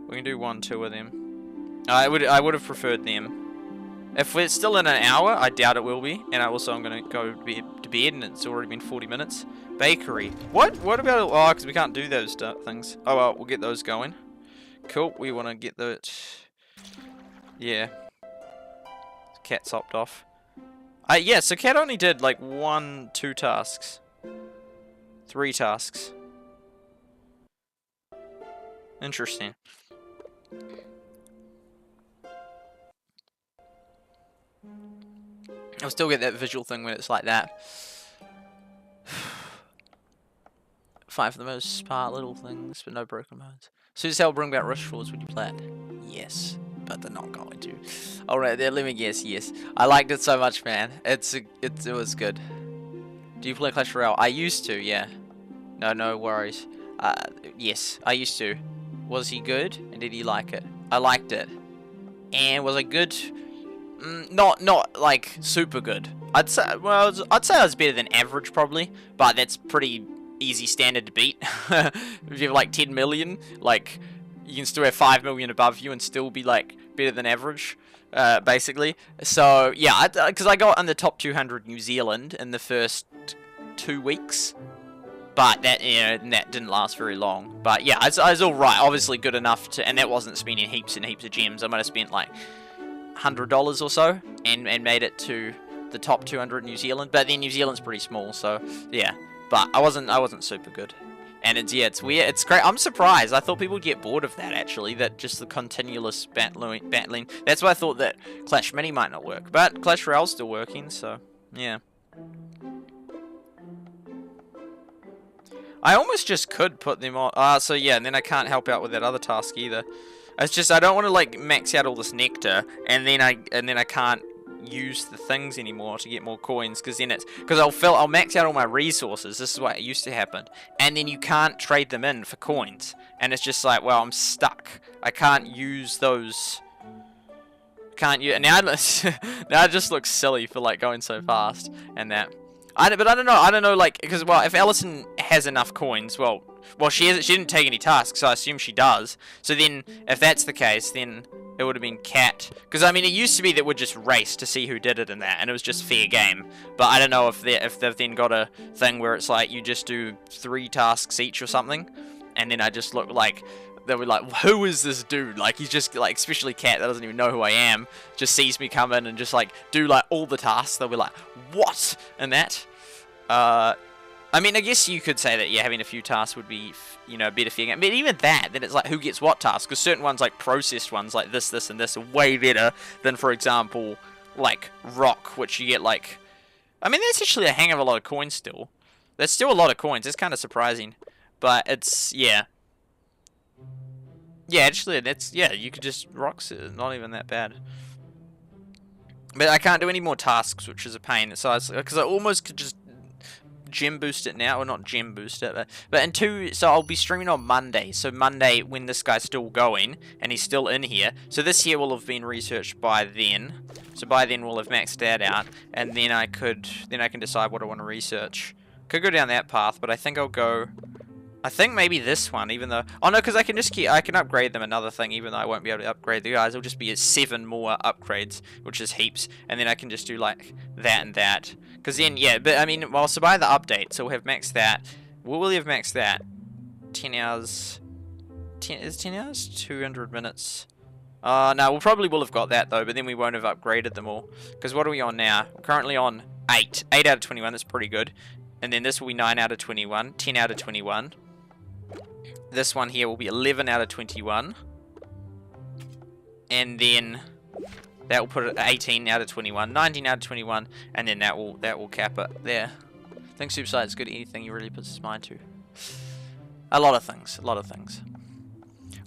We can do 1, 2 of them. I would have preferred them. If we're still in an hour, I doubt it will be. And I'm going to go to bed, and it's already been 40 minutes. Bakery. What? What about... Oh, because we can't do those things. Oh, well, we'll get those going. Cool. We want to get that Yeah. Cat's hopped off. Yeah, so Cat only did like 1, 2 tasks. 3 tasks. Interesting. I'll still get that visual thing when it's like that. 5 of the most smart little things, but no broken bones. Supercell bring back rush forwards when you play it. Yes, but they're not going to. Alright, they're living. Yes, yes. I liked it so much, man. It was good. Do you play Clash Royale? I used to, yeah. No worries. Yes, I used to. Was he good? And did he like it? I liked it. And was I good? Not like super good. I'd say I was better than average probably, but that's pretty easy standard to beat. If you have like 10 million, like you can still have 5 million above you and still be like better than average, basically. So yeah, because I got in the top 200 New Zealand in the first 2 weeks. But that, that didn't last very long. But yeah, I was alright. Obviously good enough to, and that wasn't spending heaps and heaps of gems. I might have spent like $100 or so, and made it to the top 200 New Zealand. But then New Zealand's pretty small, so yeah. But I wasn't super good. And it's weird. It's great. I'm surprised. I thought people would get bored of that actually. That just the continuous battling. That's why I thought that Clash Mini might not work. But Clash Royale's still working, so yeah. I almost just could put them on. So yeah, and then I can't help out with that other task either. It's just I don't want to like max out all this nectar, and then I can't use the things anymore to get more coins, because then I'll max out all my resources. This is what used to happen, and then you can't trade them in for coins, and it's just like, well, I'm stuck. I can't use those. Can't use. Now it just looks silly for like going so fast and that. But I don't know, like, because, well, if Allison has enough coins, well, she didn't take any tasks, so I assume she does. So then, if that's the case, then it would have been Cat. Because, I mean, it used to be that we'd just race to see who did it in that, and it was just fair game. But I don't know if they've then got a thing where it's like, you just do 3 tasks each or something, and then I just look like, they'll be like, who is this dude? Like, he's just, like, especially Cat, that doesn't even know who I am, just sees me come in and just, like, do, like, all the tasks. They'll be like, what? And that. I mean, I guess you could say that, yeah, having a few tasks would be, better for your game. But even that, then it's like, who gets what tasks? Because certain ones, like, processed ones, like this, and this, are way better than, for example, like, Rock, which you get, like... I mean, that's actually a hang of a lot of coins still. There's still a lot of coins. It's kind of surprising. But it's, yeah. Yeah, actually, you could just... Rock's not even that bad. But I can't do any more tasks, which is a pain. So because I almost could just gem boost it now, or not gem boost it, but so I'll be streaming on Monday. So Monday, when this guy's still going and he's still in here. So this here will have been researched by then. So by then we'll have maxed that out, and then I can decide what I want to research. Could go down that path, but I think I'll go. I think maybe this one, even though... Oh, no, because I can upgrade them another thing, even though I won't be able to upgrade the guys. It'll just be 7 more upgrades, which is heaps. And then I can just do, like, that and that. Because then, yeah, but, I mean, well, so by the update, so we'll have maxed that. Will we have maxed that? 10 hours... Is 10 hours? 200 minutes. No, we probably will have got that, though, but then we won't have upgraded them all. Because what are we on now? We're currently on 8. 8 out of 21, that's pretty good. And then this will be 9 out of 21. 10 out of 21. This one here will be 11 out of 21. And then that will put it 18 out of 21, 19 out of 21, and then that will cap it there. I think SuperSight is good at anything he really puts his mind to. A lot of things.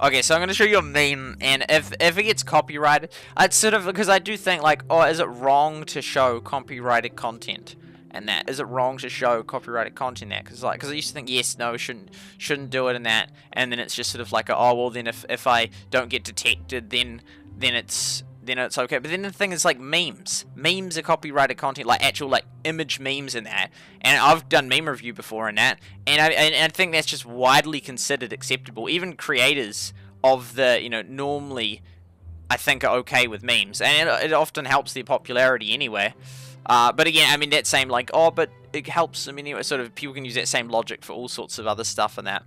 Okay, so I'm going to show you a meme, and if it gets copyrighted, I'd sort of, because I do think, like, oh, is it wrong to show copyrighted content? And that, is it wrong to show copyrighted content there? Because I used to think, yes, no, shouldn't do it and that, and then it's just sort of like, oh, well, then if I don't get detected, then it's okay. But then the thing is, like, memes are copyrighted content, like actual, like, image memes and that, and I've done meme review before and that, and I think that's just widely considered acceptable. Even creators of the, normally, I think, are okay with memes, and it often helps their popularity anyway. But again, I mean, that same, like, oh, but it helps, I mean, sort of, people can use that same logic for all sorts of other stuff and that.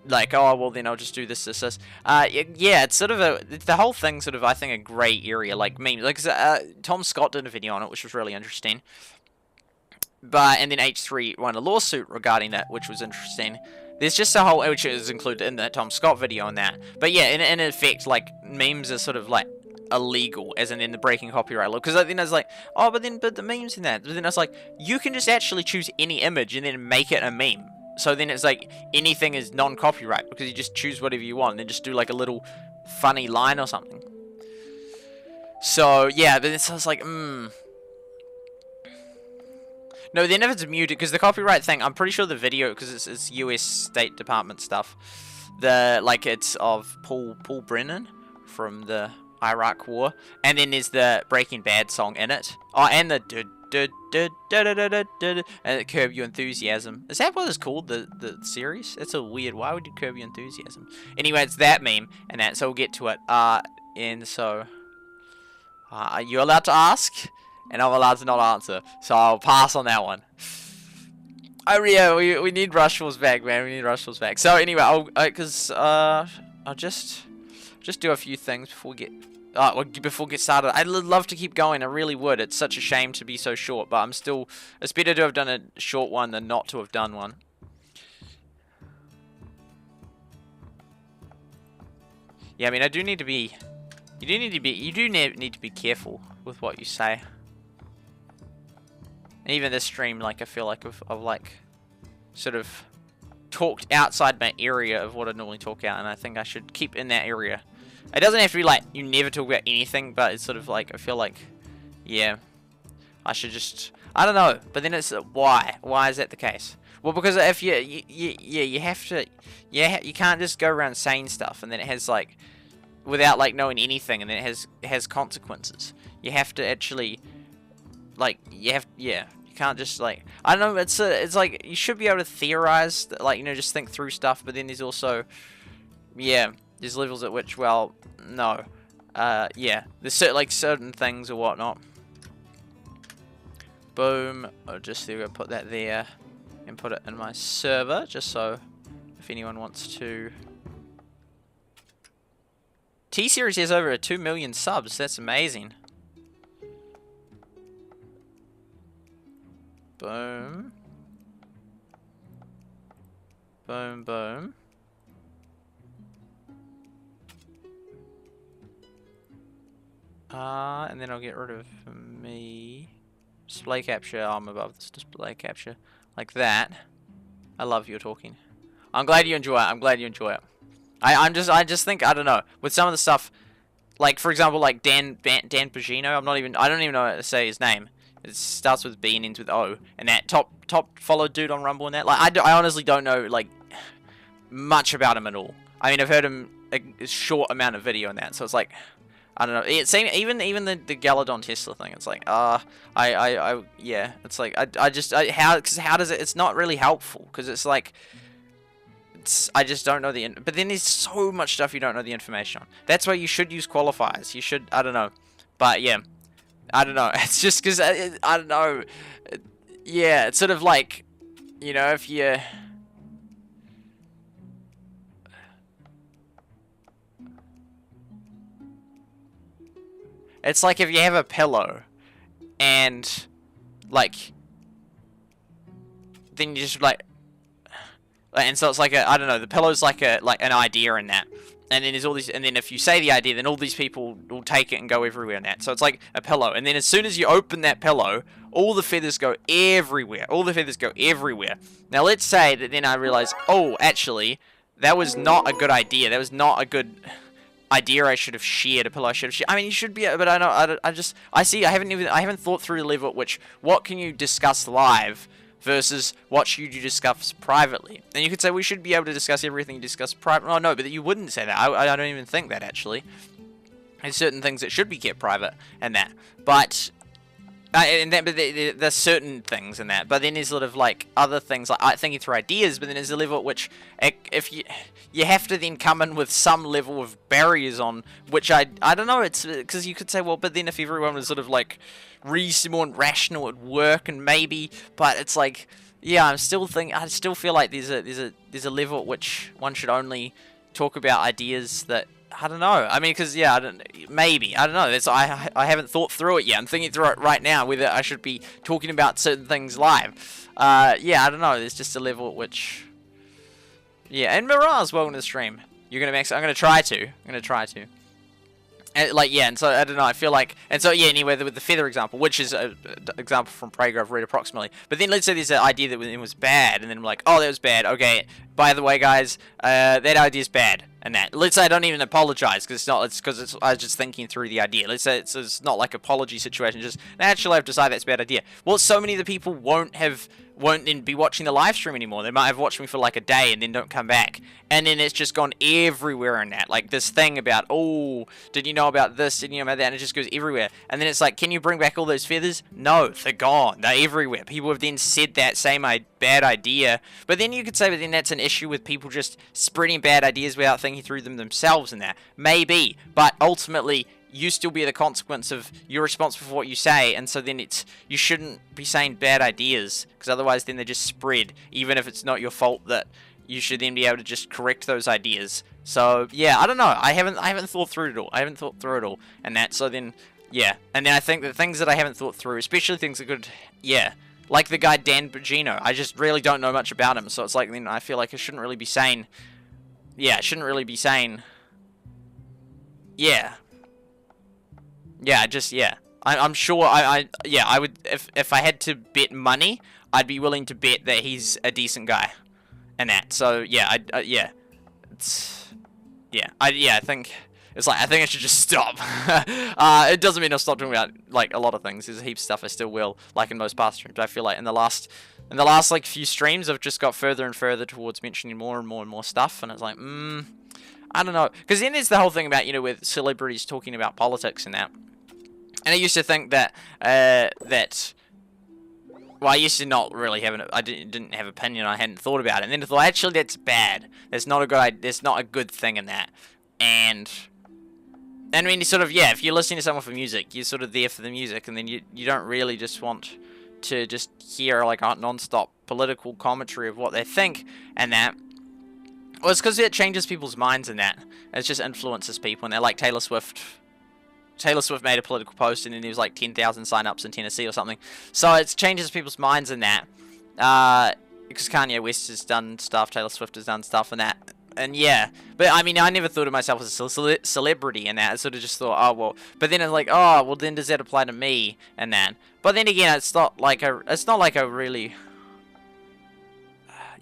like, oh, well, then I'll just do this, this, this. Yeah, it's sort of the whole thing sort of, I think, a grey area, like memes. Like, Tom Scott did a video on it, which was really interesting. And then H3 won a lawsuit regarding that, which was interesting. There's just a whole, which is included in the Tom Scott video on that. But yeah, in effect, like, memes are sort of, like, illegal, as in the breaking copyright law. Because then I was like, oh, but the memes in that. But then I was like, you can just actually choose any image and then make it a meme. So then it's like, anything is non-copyright, because you just choose whatever you want, and then just do, like, a little funny line or something. So, yeah, but then so I was like, No, then if it's muted, because the copyright thing, I'm pretty sure the video, because it's US State Department stuff, like, it's of Paul Brennan from the Iraq War, and then there's the Breaking Bad song in it. Oh, and the and Curb Your Enthusiasm. Is that what it's called, the series? That's a weird, why would you Curb Your Enthusiasm? Anyway, it's that meme, and that, so we'll get to it. And so, are you allowed to ask? And I'm allowed to not answer, so I'll pass on that one. Oh yeah, we need Rushful's back, man. We need Rushful's back. So anyway, I'll just do a few things before we get started. I'd love to keep going. I really would. It's such a shame to be so short, but it's better to have done a short one than not to have done one. Yeah, I mean, you do need to be careful with what you say. And even this stream, like, I feel like I've like sort of talked outside my area of what I normally talk out, and I think I should keep in that area. It doesn't have to be like you never talk about anything, but it's sort of like I feel like, yeah, I should just, I don't know. But then it's why? Why is that the case? Well, because if you have to, you can't just go around saying stuff and then it has like, without like knowing anything, and then it has consequences. You have to actually, like, you can't just like, I don't know, it's like you should be able to theorize, like, you know, just think through stuff, but then there's also, yeah, there's levels at which, well, no, yeah, there's certain things or whatnot. Boom. I'll just put that there and put it in my server, just so if anyone wants to. T-Series has over 2 million subs. That's amazing. Boom. Boom, boom. And then I'll get rid of me. Display capture. I'm above this display capture. Like that. I love your talking. I'm glad you enjoy it. I'm glad you enjoy it. I just think, I don't know, with some of the stuff, like, for example, like Dan Bogino, I don't even know how to say his name. It starts with B and ends with O, and that top followed dude on Rumble and that, like, I honestly don't know, like, much about him at all. I mean, I've heard him a short amount of video on that, so it's like, I don't know. It seems even the Galadon Tesla thing. It's like, yeah. It's like, how does it? It's not really helpful because it's like, I just don't know but then there's so much stuff you don't know the information on. That's why you should use qualifiers. You should, I don't know, but yeah, I don't know. It's just because I don't know. Yeah, it's sort of like, you know, if you. It's like if you have a pillow, and, like, then you just, like, and so it's like I don't know, the pillow's like an idea in that, and then there's all these, and then if you say the idea, then all these people will take it and go everywhere in that, so it's like a pillow, and then as soon as you open that pillow, all the feathers go everywhere, Now let's say that then I realize, oh, actually, that was not a good idea, that was not a good idea. I should have shared a pillow. I should have shared. I mean, you should be, but I know. I haven't thought through the level at which what can you discuss live versus what should you discuss privately. And you could say we should be able to discuss everything you discuss private. Oh no, but you wouldn't say that. I don't even think that actually. There's certain things that should be kept private and that, but. But there's certain things in that, but then there's sort of like other things like thinking through ideas. But then there's a level at which, if you have to then come in with some level of barriers on which I don't know. It's because you could say, well, but then if everyone was sort of like reasonable and rational at work and maybe, but it's like yeah, I still feel like there's a level at which one should only talk about ideas that, I don't know. I mean, because yeah, I don't know. I haven't thought through it yet. I'm thinking through it right now whether I should be talking about certain things live. Yeah, I don't know. There's just a level at which, yeah. And Mirage, welcome to the stream. You're gonna max. I'm gonna try to. And, like, yeah, and so, I don't know, I feel like, and so, yeah, anyway, with the feather example, which is an example from Prager I've read approximately, but then let's say there's an idea that it was bad, and then I'm like, oh, that was bad, okay, by the way, guys, that idea's bad, and that. Let's say I don't even apologize, because I was just thinking through the idea. Let's say it's not like apology situation, just, naturally I've decided that's a bad idea. Well, so many of the people won't then be watching the live stream anymore. They might have watched me for like a day and then don't come back. And then it's just gone everywhere in that. Like this thing about, oh, did you know about this? Did you know about that? And it just goes everywhere. And then it's like, can you bring back all those feathers? No, they're gone. They're everywhere. People have then said that same bad idea. But then you could say, but then that's an issue with people just spreading bad ideas without thinking through them themselves and that. Maybe. But ultimately, you still bear the consequence of you're responsible for what you say, and so then you shouldn't be saying bad ideas, because otherwise then they just spread, even if it's not your fault. That you should then be able to just correct those ideas. So yeah, I don't know. I haven't thought through it all. And that, so then yeah, and then I think the things that I haven't thought through, especially things that could, yeah, like the guy Dan Bogino, I just really don't know much about him. So it's like, then I feel like I shouldn't really be saying, yeah, yeah, just, yeah. I'm sure yeah, I would, if I had to bet money, I'd be willing to bet that he's a decent guy. And that, so, yeah, yeah. I think, it's like, I think I should just stop. It doesn't mean I'll stop talking about, like, a lot of things. There's heaps of stuff I still will, like in most past streams. I feel like in the last, like, few streams, I've just got further and further towards mentioning more and more stuff, and it's like, I don't know. Because then there's the whole thing about, you know, with celebrities talking about politics and that. And I used to think that, well, I used to not really have I didn't have opinion. I hadn't thought about it, and then I thought, actually, that's bad. That's not a good thing in that. And I mean, sort of, yeah. If you're listening to someone for music, you're sort of there for the music, and then you don't really just want to just hear like a non-stop political commentary of what they think and that. Well, it's because it changes people's minds and that. It just influences people, and they're like Taylor Swift. Taylor Swift made a political post, and then there was like 10,000 sign-ups in Tennessee or something. So it changes people's minds in that. Because Kanye West has done stuff, Taylor Swift has done stuff and that. And yeah, but I mean, I never thought of myself as a celebrity and that. I sort of just thought, oh, well. But then it's like, oh, well, then does that apply to me and that? But then again, it's not like I really...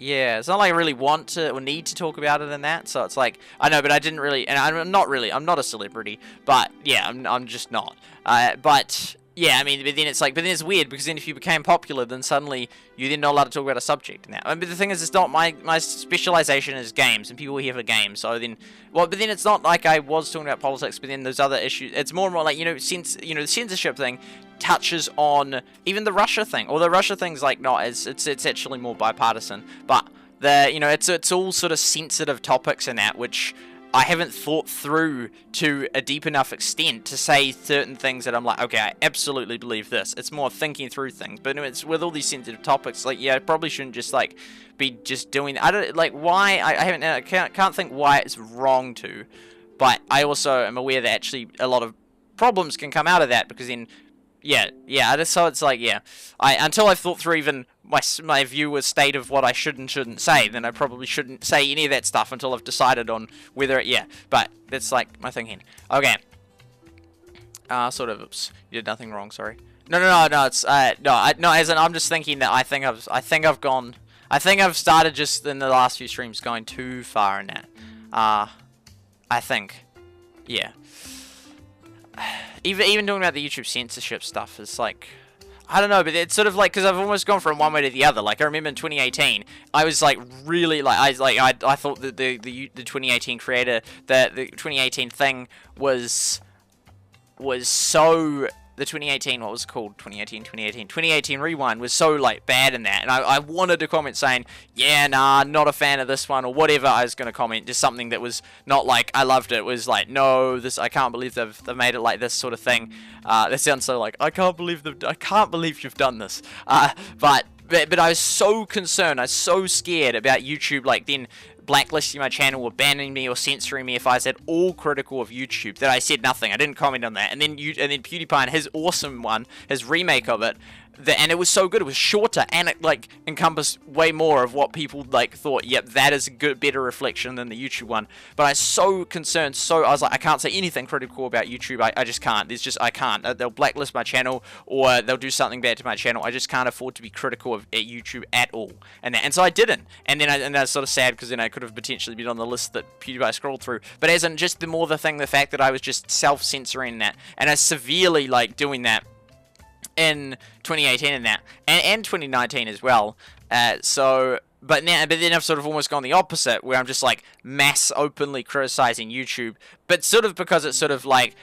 Yeah, it's not like I really want to or need to talk about it and that, so it's like, I know, but I didn't really, and I'm not a celebrity, but yeah, I'm just not. But yeah, I mean, but then it's weird, because then if you became popular, then suddenly you're then not allowed to talk about a subject now. But the thing is, it's not my specialization is games, and people are here for games, so then, well, but then it's not like I was talking about politics, but then there's other issues. It's more and more like, you know, since, you know, the censorship thing touches on even the Russia thing. Or the Russia thing's like, no, it's actually more bipartisan, but the, you know, it's all sort of sensitive topics and that, which I haven't thought through to a deep enough extent to say certain things that I'm like, okay, I absolutely believe this. It's more thinking through things. But it's with all these sensitive topics, like, yeah, I probably shouldn't just like be just doing. I don't like why I can't think why it's wrong to, but I also am aware that actually a lot of problems can come out of that, because then. Yeah, so it's like, yeah, until I've thought through even my view or state of what I should and shouldn't say, then I probably shouldn't say any of that stuff until I've decided on whether yeah, but that's like my thinking. Okay. Sort of, oops, you did nothing wrong, sorry. No, it's, no, as in, I'm just thinking that I think I've started just in the last few streams going too far in that. I think, yeah. Even talking about the YouTube censorship stuff is like, I don't know, but it's sort of like, because I've almost gone from one way to the other. Like, I remember in 2018, I was like really like, I thought that the 2018 creator, the 2018 thing was so. The 2018, what was it called? 2018 Rewind was so, like, bad in that. And I wanted to comment saying, yeah, nah, not a fan of this one, or whatever I was going to comment. Just something that was not like, I loved it. It was like, no, I can't believe they've made it like this sort of thing. That sounds so like, I can't believe you've done this. But but I was so concerned, I was so scared about YouTube, like, then blacklisting my channel or banning me or censoring me if I said all critical of YouTube, that I said nothing. I didn't comment on that. And then PewDiePie and his awesome one, his remake of it, and it was so good. It was shorter, and it like encompassed way more of what people like thought. Yep, that is a good, better reflection than the YouTube one. But I was so concerned. So I was like, I can't say anything critical about YouTube. I just can't. I can't. They'll blacklist my channel, or they'll do something bad to my channel. I just can't afford to be critical of YouTube at all. And so I didn't. And then I was sort of sad, because then I could have potentially been on the list that PewDiePie scrolled through. But as in just the fact that I was just self-censoring that, and I severely like doing that in 2018 and 2019 as well. But then I've sort of almost gone the opposite, where I'm just like mass openly criticizing YouTube, but sort of because it's sort of like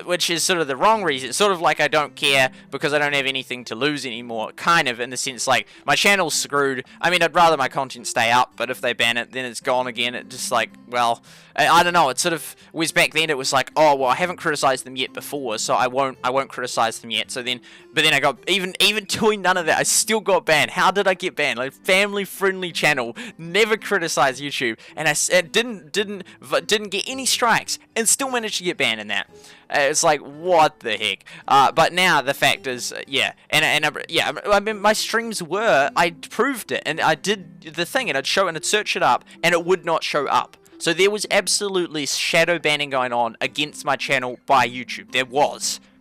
which is sort of the wrong reason. It's sort of like I don't care because I don't have anything to lose anymore, kind of, in the sense like my channel's screwed. I mean, I'd rather my content stay up, but if they ban it, then it's gone again. It just like, well, I don't know. It sort of was back then. It was like, oh well, I haven't criticized them yet before, so I won't criticize them yet. So then, but then I got even doing none of that, I still got banned. How did I get banned? Like, family friendly channel, never criticized YouTube, and I didn't get any strikes, and still managed to get banned in that. It's like, what the heck? But now the fact is, I mean, my streams I proved it, and I did the thing, and I'd search it up, and it would not show up. So there was absolutely shadow banning going on against my channel by YouTube.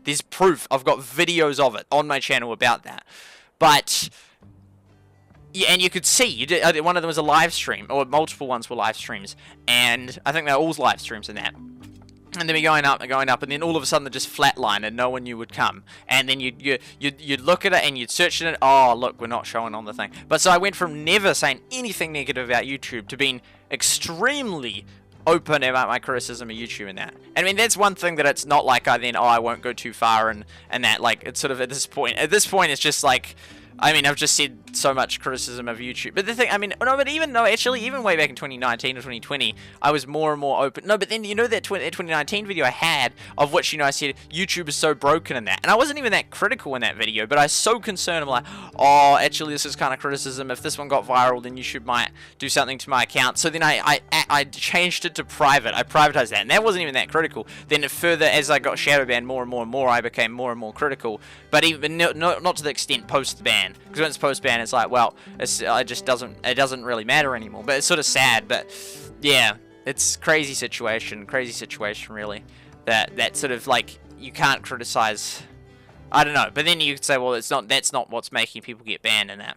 There's proof. I've got videos of it on my channel about that. But yeah, and you could see, one of them was a live stream, or multiple ones were live streams, and I think they're all live streams in that. And then we're going up, and then all of a sudden they just flatline, and no one knew would come. And then you'd look at it, and you'd search it, oh, look, we're not showing on the thing. But so I went from never saying anything negative about YouTube to being extremely open about my criticism of YouTube and that. And I mean, that's one thing that it's not like I won't go too far and that, like, it's sort of at this point it's just like, I mean, I've just said so much criticism of YouTube. But the thing, I mean, even way back in 2019 or 2020, I was more and more open. No, but then, you know, that 2019 video I had, of which, you know, I said, YouTube is so broken in that. And I wasn't even that critical in that video, but I was so concerned. I'm like, oh, actually, this is kind of criticism. If this one got viral, then YouTube might do something to my account. So then I changed it to private. I privatized that, and that wasn't even that critical. Then further, as I got shadow banned more and more and more, I became more and more critical. But even not to the extent post ban. Because when it's post-ban, it's like, well, it doesn't really matter anymore. But it's sort of sad. But yeah, it's crazy situation really. That sort of like, you can't criticize. I don't know. But then you could say, well, that's not what's making people get banned in that.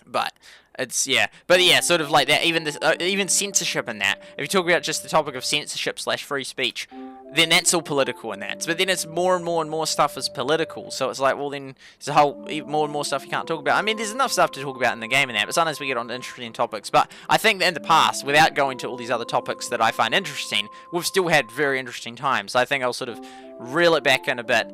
But it's, yeah. But yeah, sort of like that. Even censorship in that. If you talk about just the topic of censorship / free speech, then that's all political in that. But then it's more and more and more stuff is political. So it's like, well, then there's a whole more and more stuff you can't talk about. I mean, there's enough stuff to talk about in the game and that, but sometimes we get on interesting topics. But I think that in the past, without going to all these other topics that I find interesting, we've still had very interesting times. I think I'll sort of reel it back in a bit.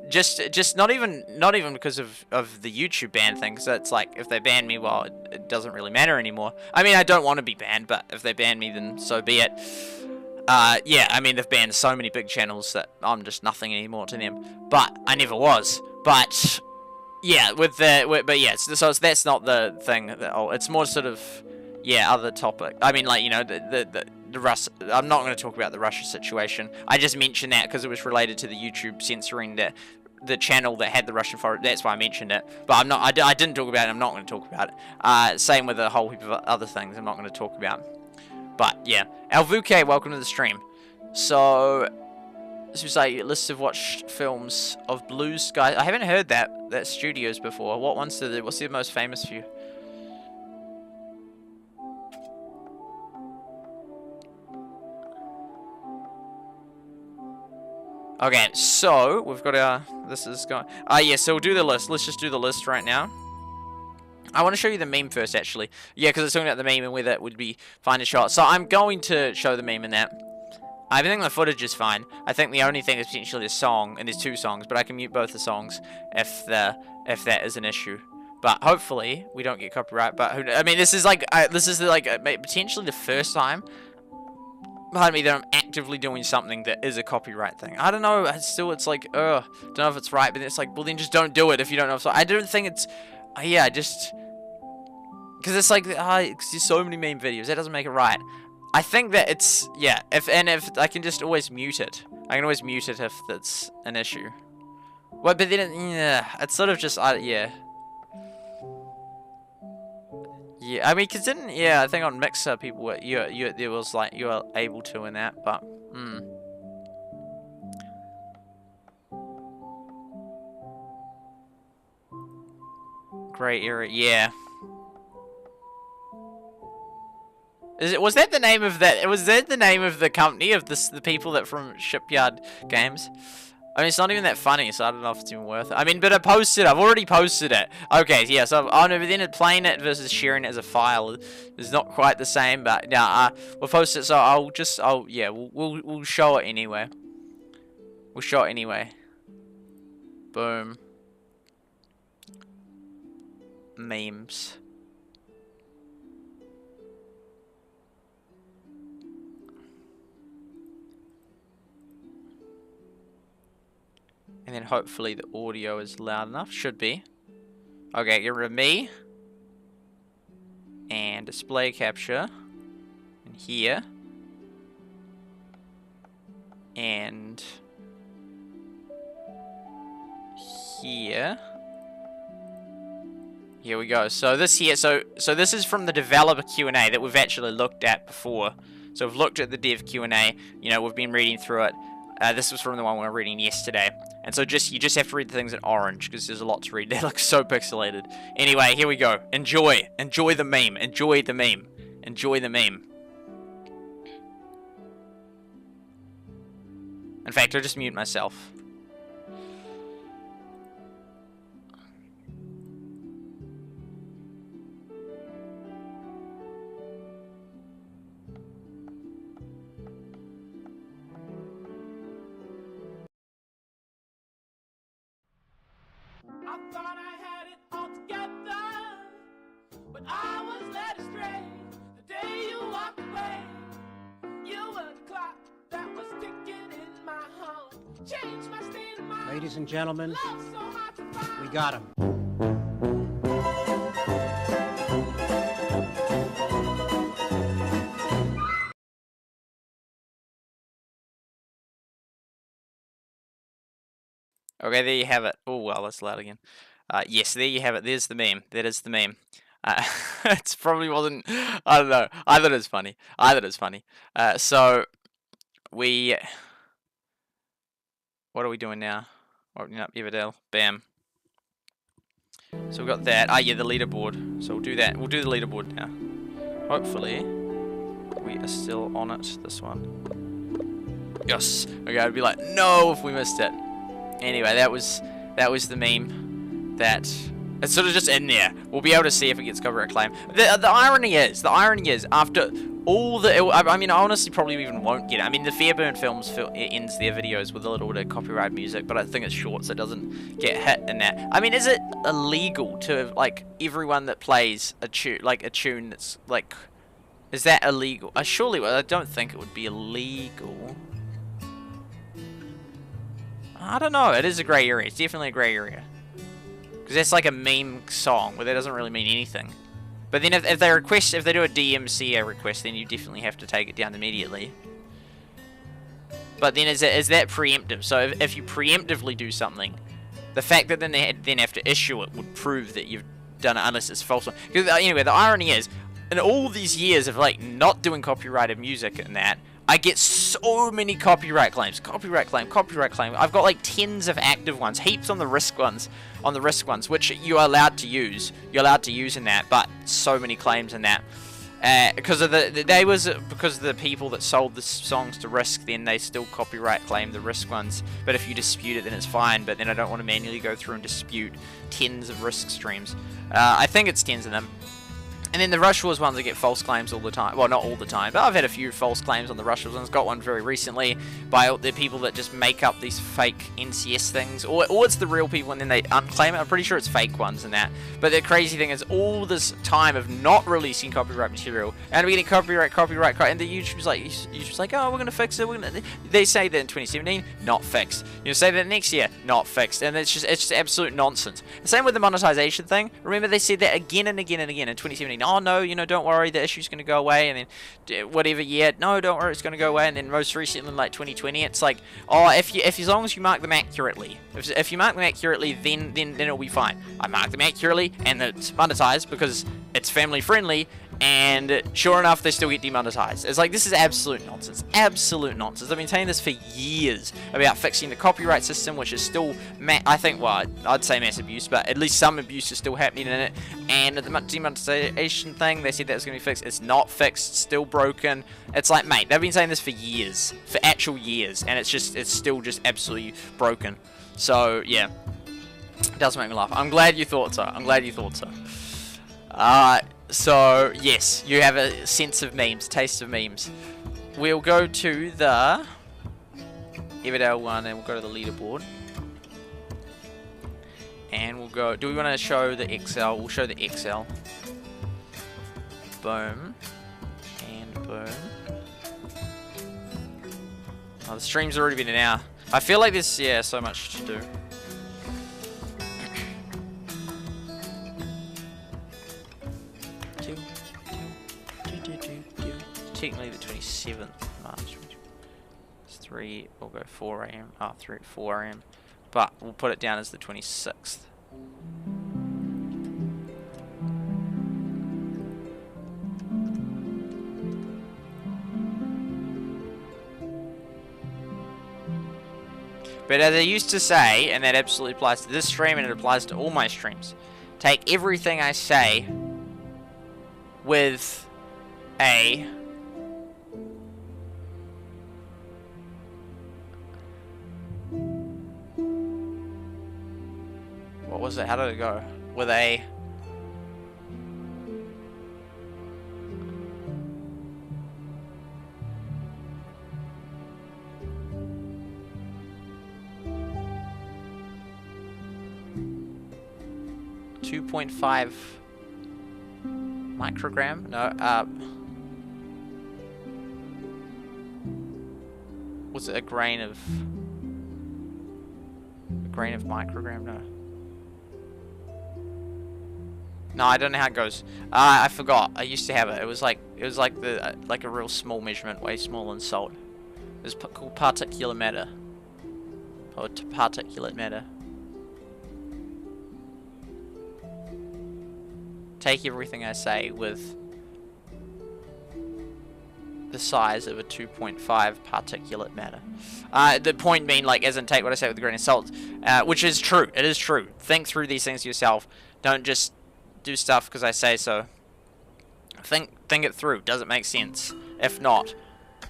Just not even because of the YouTube ban thing, so it's like, if they ban me, well, it doesn't really matter anymore. I mean, I don't want to be banned, but if they ban me, then so be it. Yeah, I mean, they've banned so many big channels that I'm just nothing anymore to them, but I never was. But yeah, but yeah, so that's not the thing. It's more sort of, yeah, other topic. I mean, like, you know, the Russia. I'm not going to talk about the Russia situation. I just mentioned that because it was related to the YouTube censoring the channel that had the Russian foreign. That's why I mentioned it. But I'm not. I didn't talk about it. I'm not going to talk about it. Same with a whole heap of other things I'm not going to talk about. But yeah, Alvuke, welcome to the stream. So, SuperSight list of watched films of Blue Sky. I haven't heard that studios before. What's the most famous few? Okay, so we've got our. This is going. Yeah. So we'll do the list. Let's just do the list right now. I want to show you the meme first, actually. Yeah, because it's talking about the meme and where that would be fine to show it. So I'm going to show the meme in that. I think the footage is fine. I think the only thing is potentially the song, and there's 2 songs, but I can mute both the songs if that is an issue. But hopefully we don't get copyright. But I mean, this is like potentially the first time, pardon me, that I'm actively doing something that is a copyright thing. I don't know. It's like, don't know if it's right, but it's like, well, then just don't do it if you don't know if it's right. I don't think it's. Yeah, just because it's like there's so many meme videos. That doesn't make it right. I think that it's yeah. If I can just always mute it. I can always mute it if that's an issue. Well, but then yeah, it's sort of just yeah. Yeah, I mean, cause didn't I think on Mixer people were there was like you were able to in that, but Grey area, yeah. Was that the name of that? Was that the name of the company of the people that from Shipyard Games? I mean, it's not even that funny, so I don't know if it's even worth it. I mean, but I've already posted it. Okay, yeah, so, oh no, but then playing it versus sharing it as a file is not quite the same, but, yeah, we'll post it, so yeah, we'll show it anyway. We'll show it anyway. Boom. Memes. And then hopefully the audio is loud enough. Should be. Okay, get rid of me. And display capture. And here. And here. Here we go. So this here, so this is from the developer Q&A that we've actually looked at before. So we've looked at the dev Q&A. You know, we've been reading through it. This was from the one we were reading yesterday. And so you just have to read the things in orange because there's a lot to read. They look so pixelated. Anyway, here we go. Enjoy. Enjoy the meme. Enjoy the meme. Enjoy the meme. In fact, I'll just mute myself. I thought I had it all together, but I was led astray. The day you walked away, you were the clock that was ticking in my home. Changed my state of mind. Ladies and gentlemen, Love so hard to find. we got him. Okay, there you have it. Oh, well, that's loud again. Yes, there you have it. There's the meme. That is the meme. It probably wasn't... I don't know. I thought it was funny. So, we... What are we doing now? Opening up Everdale. Bam. So we've got that. Yeah, the leaderboard. So we'll do that. We'll do the leaderboard now. Hopefully, we are still on it. This one. Yes. Okay, I'd be like, no, if we missed it. Anyway, that was the meme that it's sort of just in there. We'll be able to see if it gets copyright claim. The irony is after all the, I mean, I honestly probably even won't get it. I mean, the Fairburn Films ends their videos with a little bit of copyright music, but I think it's short, so it doesn't get hit in that. I mean, is it illegal to like everyone that plays a tune that's like, is that illegal? Surely, I don't think it would be illegal. I don't know. It is a grey area. It's definitely a grey area. Because that's like a meme song, where that doesn't really mean anything. But then if they do a DMCA request, then you definitely have to take it down immediately. But then is that preemptive? So if you preemptively do something, the fact that then they then have to issue it would prove that you've done it, unless it's false. Because anyway, the irony is, in all these years of like not doing copyrighted music and that, I get so many copyright claims. Copyright claim. I've got like tens of active ones, heaps on the risk ones, which you're allowed to use. You're allowed to use in that, but so many claims in that. Because of because of the people that sold the songs to Risk, then they still copyright claim the Risk ones. But if you dispute it, then it's fine. But then I don't want to manually go through and dispute tens of Risk streams. I think it's tens of them. And then the Rush Wars ones, I get false claims all the time. Well, not all the time, but I've had a few false claims on the Rush Wars ones. Got one very recently by the people that just make up these fake NCS things. Or it's the real people and then they unclaim it. I'm pretty sure it's fake ones and that. But the crazy thing is all this time of not releasing copyright material. And we're getting copyright. And the YouTube's like, oh, we're going to fix it. They say that in 2017, not fixed. You say that next year, not fixed. And it's just absolute nonsense. The same with the monetization thing. Remember they said that again and again and again in 2017. Oh no, don't worry, the issue's going to go away, and then whatever year, no, don't worry, it's going to go away, and then most recently in like 2020, it's like, oh, if as long as you mark them accurately, if you mark them accurately, then it'll be fine. I mark them accurately, and it's monetized because it's family friendly, and sure enough, they still get demonetized. It's like, this is absolute nonsense. Absolute nonsense. I've been saying this for years about fixing the copyright system, which is still, I think, well, I'd say mass abuse, but at least some abuse is still happening in it. And the demonetization thing, they said that was going to be fixed. It's not fixed, still broken. It's like, mate, they've been saying this for years, for actual years, and it's still just absolutely broken. So, yeah, it does make me laugh. I'm glad you thought so. So, yes, you have a sense of memes, taste of memes. We'll go to the Everdale one, and we'll go to the leaderboard. And we'll go, do we want to show the Excel? We'll show the Excel. Boom. And boom. Oh, the stream's already been an hour. I feel like there's, yeah, so much to do. Technically the 27th of March. It's 3, we'll go 4 AM. Oh, 4 AM. But we'll put it down as the 26th. But as I used to say, and that absolutely applies to this stream and it applies to all my streams, take everything I say with a what was it? How did it go? With a 2.5 microgram? No, was it a grain of microgram? No, I don't know how it goes. I forgot. I used to have it. It was like the like a real small measurement, way smaller than salt. It was called particulate matter, or particulate matter. Take everything I say with the size of a 2.5 particulate matter. The point being, like, as in take what I say with a grain of salt, which is true. It is true. Think through these things yourself. Don't just do stuff because I say so. Think it through. Does it make sense? If not,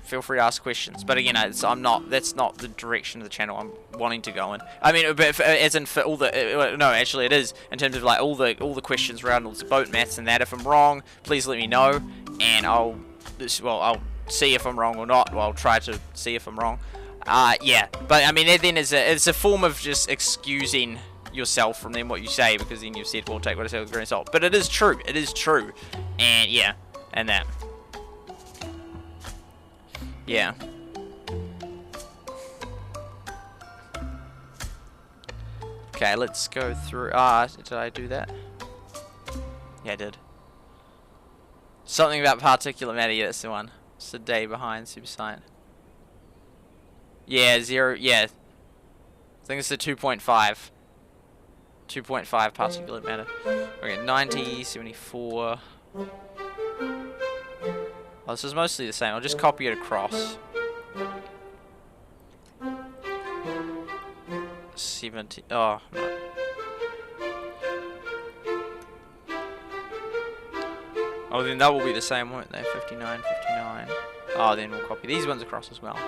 feel free to ask questions. But again, that's not the direction of the channel I'm wanting to go in. I mean, but as in for all the no, actually it is in terms of like all the questions around all the boat maths and that. If I'm wrong, please let me know, and I'll see if I'm wrong or not. Well, I'll try to see if I'm wrong. Yeah, but I mean, then it's a form of just excusing yourself from then what you say, because then you've said, well, take what I say with a grain of salt. But it is true. It is true. And yeah, and that. Yeah. Okay, let's go through. Did I do that? Yeah, I did. Something about particulate matter. Yeah, that's the one. It's the day behind SuperSight. Yeah, 0. Yeah. I think it's the 2.5. 2.5 particulate matter. Okay, 90, 74. Oh, this is mostly the same. I'll just copy it across. 70. Oh, no. Oh, then that will be the same, won't they? 59, 59. Oh, then we'll copy these ones across as well.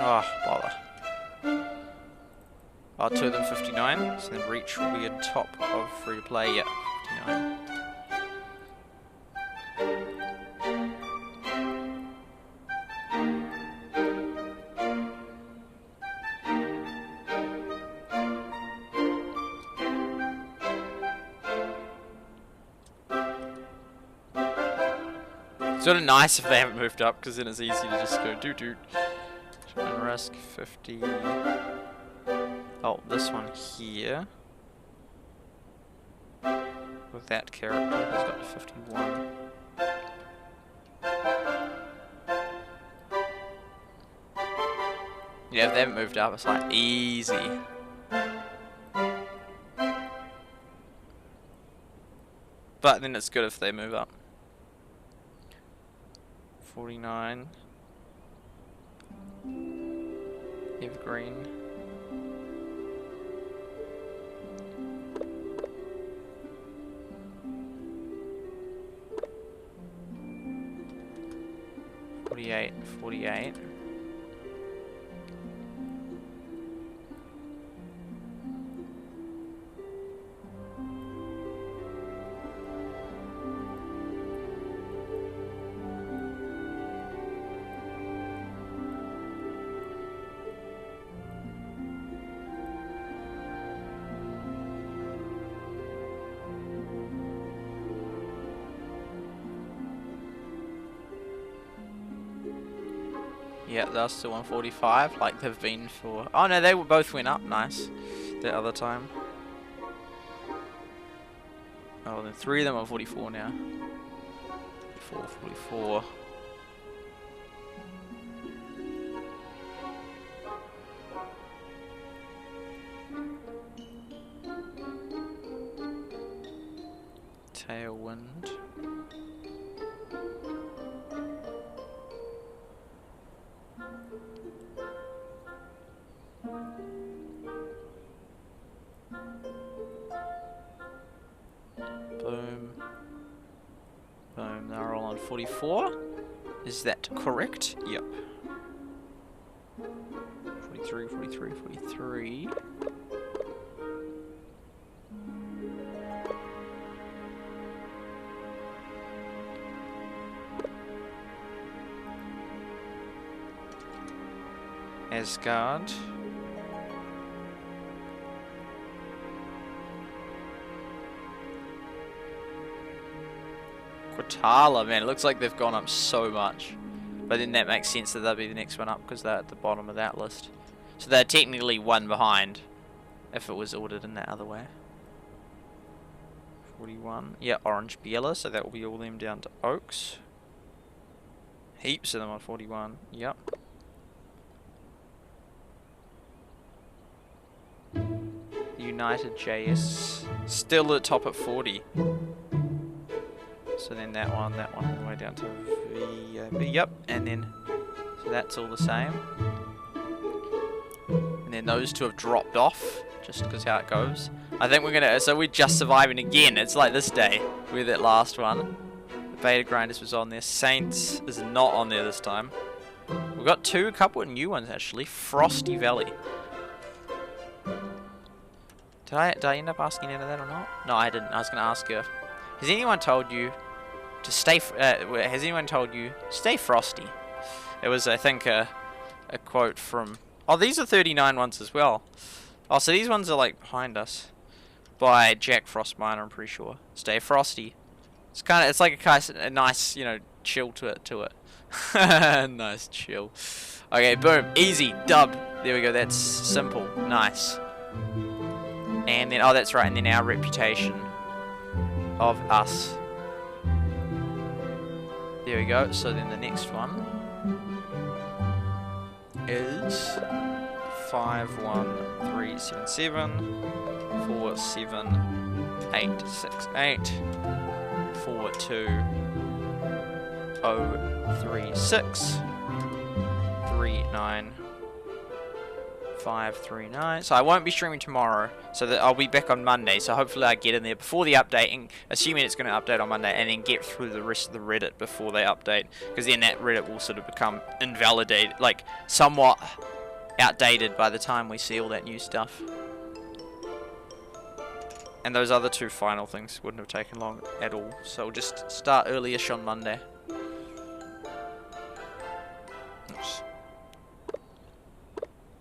Oh, bother. Oh, 2 of them 59, so then Reach will be on top of free to play. Yeah, 59. It's sort of nice if they haven't moved up, because then it's easy to just go doo-doo. And risk 50. Oh, this one here. With that character has got to 51. Yeah, if they haven't moved up, it's like easy. But then it's good if they move up. 49. Evergreen. $48, $48. Yeah, they're still 145, like they've been for... Oh no, they both went up, nice. The other time. Oh, then 3 of them are 44 now. 44, 44. Tailwind. Boom. Boom. They're all on 44. Is that correct? Yep. 43, 43, 43. Asgard. Quatala, man, it looks like they've gone up so much. But then that makes sense that they'll be the next one up because they're at the bottom of that list. So they're technically one behind if it was ordered in that other way. 41. Yeah, Orange Biella, so that will be all them down to Oaks. Heaps of them on 41. Yep. United JS still at top at 40. So then that one all the way down to VB, yep, and then, so that's all the same. And then those two have dropped off, just because how it goes. I think we're gonna, so we're just surviving again, it's like this day, with that last one. The Beta Grinders was on there, Saints is not on there this time. We've got a couple of new ones actually, Frosty Valley. Did I end up asking out of that or not? No, I didn't, I was gonna ask her. Has anyone told you to stay, has anyone told you, stay frosty? It was, I think, a quote from, oh, these are 39 ones as well. Oh, so these ones are like behind us. By Jack Frostminer, I'm pretty sure. Stay frosty. It's kind of, it's like a nice, you know, chill to it. Nice chill. Okay, boom, easy, dub. There we go, that's simple, nice. And then, oh, that's right, and then our reputation of us. There we go, so then the next one is 51377 47868 42036 39539. So I won't be streaming tomorrow, so that I'll be back on Monday, so hopefully I get in there before the update, and assuming it's going to update on Monday, and then get through the rest of the Reddit before they update, because then that Reddit will sort of become invalidated, like somewhat outdated by the time we see all that new stuff. And those other 2 final things wouldn't have taken long at all. So we'll just start early-ish on Monday. Oops.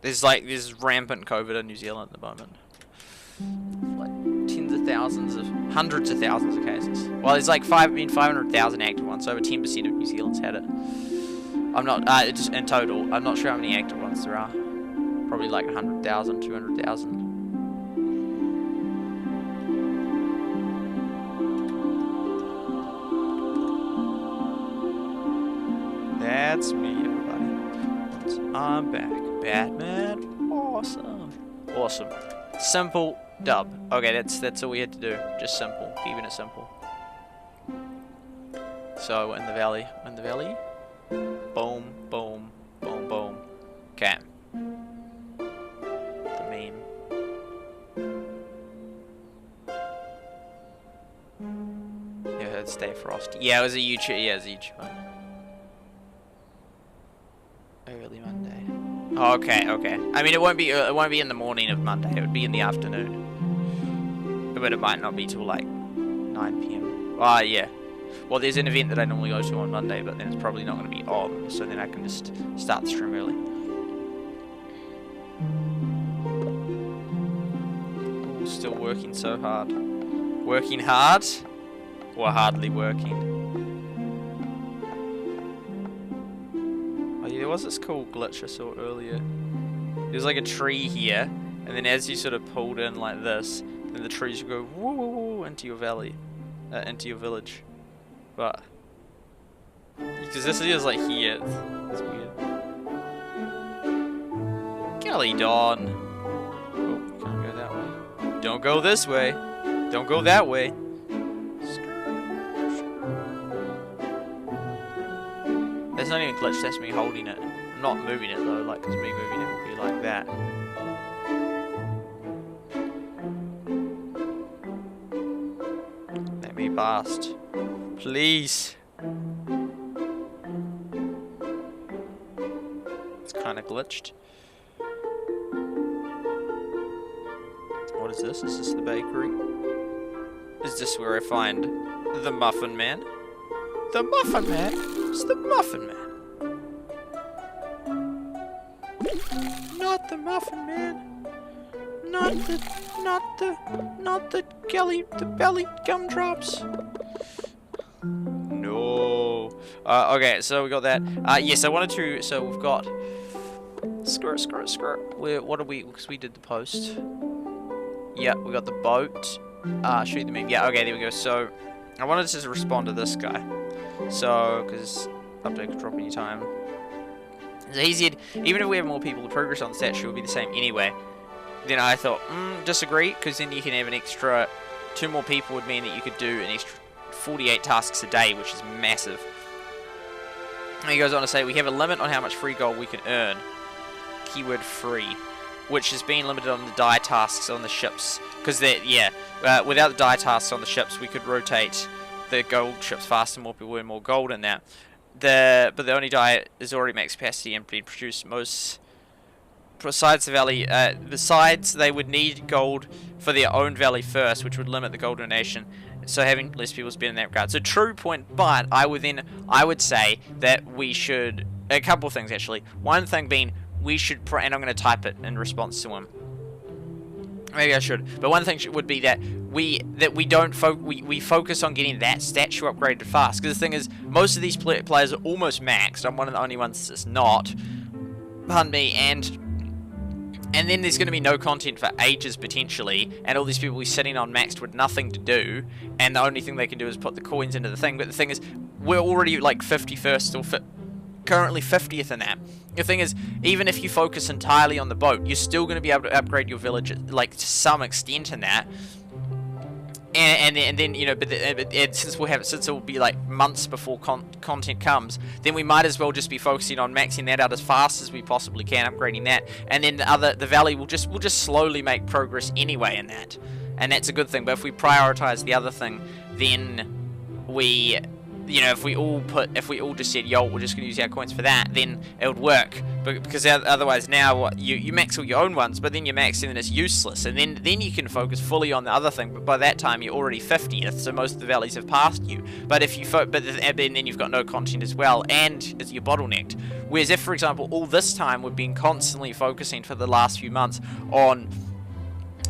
There's rampant COVID in New Zealand at the moment. Like tens of thousands of, hundreds of thousands of cases. Well, there's like 500,000 active ones, so over 10% of New Zealand's had it. I'm not, just in total, I'm not sure how many active ones there are. Probably like 100,000, 200,000. That's me, everybody. I'm back. Batman. Awesome. Awesome. Simple dub. Okay, that's all we had to do. Just simple. Keeping it simple. So, in the valley. In the valley. Boom, boom, boom, boom. Okay. The meme. Yeah, I heard Stay Frosty. Yeah, it was a YouTube. Yeah, it was a YouTuber. Early Monday. Oh, okay, okay. I mean, it won't be in the morning of Monday. It would be in the afternoon. But it might not be till like 9 PM. Ah, yeah. Well, there's an event that I normally go to on Monday, but then it's probably not going to be on, so then I can just start the stream early. Oh, still working so hard. Working hard, or hardly working. There was this cool glitch I saw earlier. There's like a tree here, and then as you sort of pulled in like this, then the trees would go woo woo woo into your valley, into your village. But because this is like here, it's weird. Kelly Dawn. Oh, can't go that way. Don't go this way. Don't go that way. That's not even glitch, that's me holding it. I'm not moving it though, like, because me moving it would be like that. Let me blast. Please. It's kind of glitched. What is this? Is this the bakery? Is this where I find the Muffin Man? The Muffin Man? It's the Muffin Man. Not the Muffin Man. Not the belly gumdrops. No. Okay, so we got that. Yes, I wanted to, so we've got skirt. What are we, because we did the post. Yeah, we got the boat. Shoot the meme. Yeah, okay, there we go. So, I wanted to just respond to this guy. So, because update could drop any time. So he said, even if we have more people, the progress on the statue will be the same anyway. Then I thought, disagree, because then you can have an extra 2 more people would mean that you could do an extra 48 tasks a day, which is massive. And he goes on to say, we have a limit on how much free gold we can earn. Keyword free. Which has been limited on the die tasks on the ships. Because, without the die tasks on the ships, we could rotate the gold ships faster, more people earn more gold in that. But the only die is already max capacity and being produced most. Besides the valley, besides they would need gold for their own valley first, which would limit the gold donation. So having less people spend in that regard. So true point, but I would say that we should, a couple of things actually. One thing being, we should, and I'm going to type it in response to him. Maybe I should. But one thing would be that we focus on getting that statue upgraded fast. Because the thing is, most of these players are almost maxed. I'm one of the only ones that's not. Pardon me. And then there's going to be no content for ages potentially, and all these people will be sitting on maxed with nothing to do, and the only thing they can do is put the coins into the thing. But the thing is, we're already like 51st or currently 50th in that. The thing is, even if you focus entirely on the boat, you're still going to be able to upgrade your village, like, to some extent in that. And then you know, but since it will be like months before content comes, then we might as well just be focusing on maxing that out as fast as we possibly can, upgrading that, and then the valley will just slowly make progress anyway in that, and that's a good thing. But if we prioritize the other thing, then we you know, if we all just said, yo, we're just going to use our coins for that, then it would work. Because otherwise now, what you max all your own ones, but then you max and then it's useless, and then you can focus fully on the other thing. But by that time, you're already 50th, so most of the valleys have passed you. But if you then you've got no content as well, and you're bottlenecked. Whereas if, for example, all this time we've been constantly focusing for the last few months on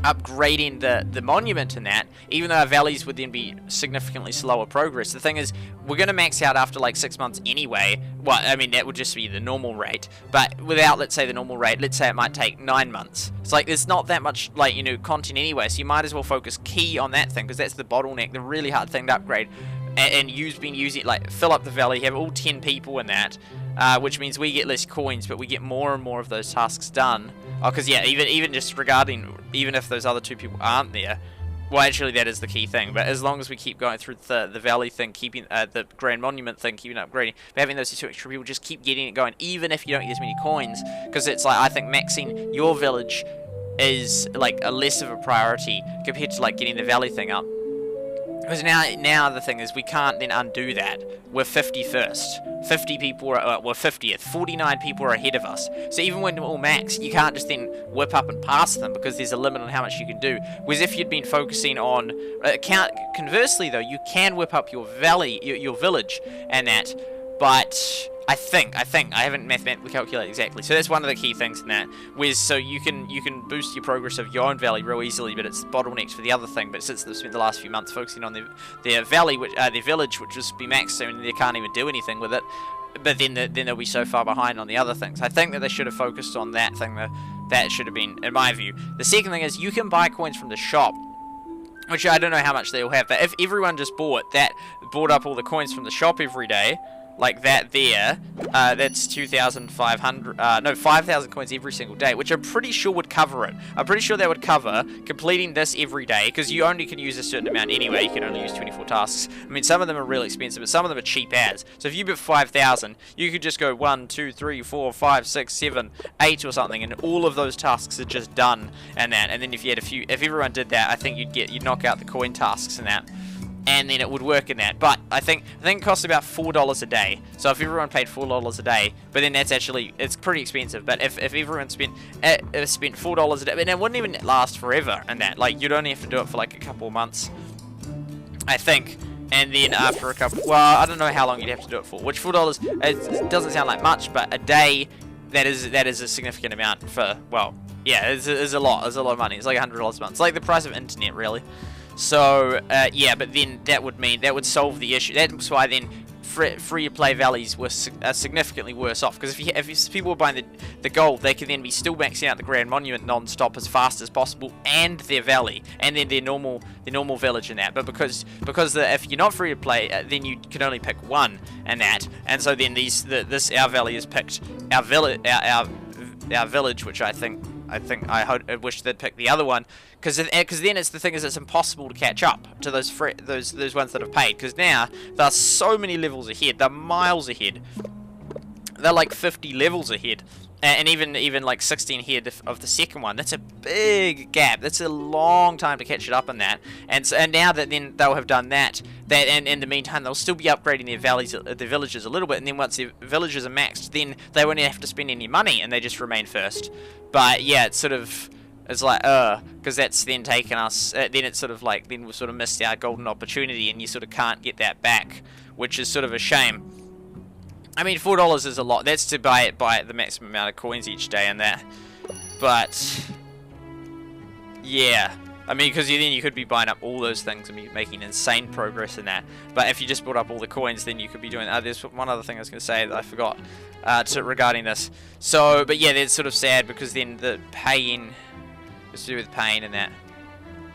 upgrading the monument and that, even though our valleys would then be significantly slower progress. The thing is, we're going to max out after like 6 months anyway. Well, I mean, that would just be the normal rate, but without, let's say, the normal rate, let's say it might take 9 months. It's like there's not that much, like, you know, content anyway, so you might as well focus key on that thing, because that's the bottleneck, the really hard thing to upgrade. And you've been using, like, fill up the valley, have all 10 people in that, which means we get less coins, but we get more and more of those tasks done. Oh, because yeah, even just regarding, even if those other 2 people aren't there, well, actually that is the key thing. But as long as we keep going through the valley thing, keeping the grand monument thing, keeping upgrading, but having those 2 extra people, just keep getting it going, even if you don't get as many coins, because it's like, I think maxing your village is like a less of a priority compared to like getting the valley thing up. Because now the thing is, we can't then undo that. We're 51st. 50 people are, we're 50th. 49 people are ahead of us. So even when we're all max, you can't just then whip up and pass them, because there's a limit on how much you can do. Whereas if you'd been focusing on, conversely though, you can whip up your valley, your village and that, but I think I haven't mathematically calculated exactly. So that's one of the key things in that. Whereas so you can boost your progress of your own valley real easily, but it's bottlenecks for the other thing. But since they've spent the last few months focusing on their valley, their village, which just be maxed, so they can't even do anything with it. But then they'll be so far behind on the other things. I think that they should have focused on that thing. That should have been, in my view. The second thing is, you can buy coins from the shop, which I don't know how much they'll have. But if everyone just bought up all the coins from the shop every day, like that there, that's 2,500, no, 5,000 coins every single day, which I'm pretty sure would cover it. I'm pretty sure that would cover completing this every day, because you only can use a certain amount anyway. You can only use 24 tasks. I mean, some of them are really expensive, but some of them are cheap as. So if you bid 5,000, you could just go 1, 2, 3, 4, 5, 6, 7, 8 or something, and all of those tasks are just done and that. And then if you had if everyone did that, I think you'd knock out the coin tasks and that. And then it would work in that. But I think it costs about $4 a day. So if everyone paid $4 a day, but then that's actually, it's pretty expensive. But if everyone spent $4 a day, but it wouldn't even last forever and that. Like, you'd only have to do it for like a couple of months, I think. And then after a couple, well, I don't know how long you'd have to do it for. Which $4, it doesn't sound like much, but a day, that is a significant amount for, well, yeah, it's a lot. It's a lot of money. It's like $100 a month. It's like the price of internet, really. So, yeah, but then that would solve the issue. That's why then free-to-play valleys were significantly worse off. Because if people were buying the gold, they could then be still maxing out the Grand Monument non-stop as fast as possible, and their valley, and then their normal village and that. But because if you're not free-to-play, then you can only pick one and that. And so then our valley is picked, our village, which I wish they'd pick the other one, because then it's impossible to catch up to those ones that have paid, because now they're so many levels ahead, they're miles ahead, they're like 50 levels ahead, and even like 16 ahead of the second one. That's a big gap. That's a long time to catch it up in that. And now that then they'll have done that, and in the meantime they'll still be upgrading their villages a little bit, and then once their villages are maxed, then they won't have to spend any money, and they just remain first. But yeah, it's like, because that's then taken us, then it's sort of like, then we've sort of missed our golden opportunity, and you sort of can't get that back, which is sort of a shame. I mean, $4 is a lot. That's to buy the maximum amount of coins each day and that. But yeah, I mean, because then you could be buying up all those things and be making insane progress in that. But if you just bought up all the coins, then you could be doing that. There's one other thing I was going to say that I forgot regarding this. So, but yeah, that's sort of sad, because then the pay-in, it's to do with paying and that.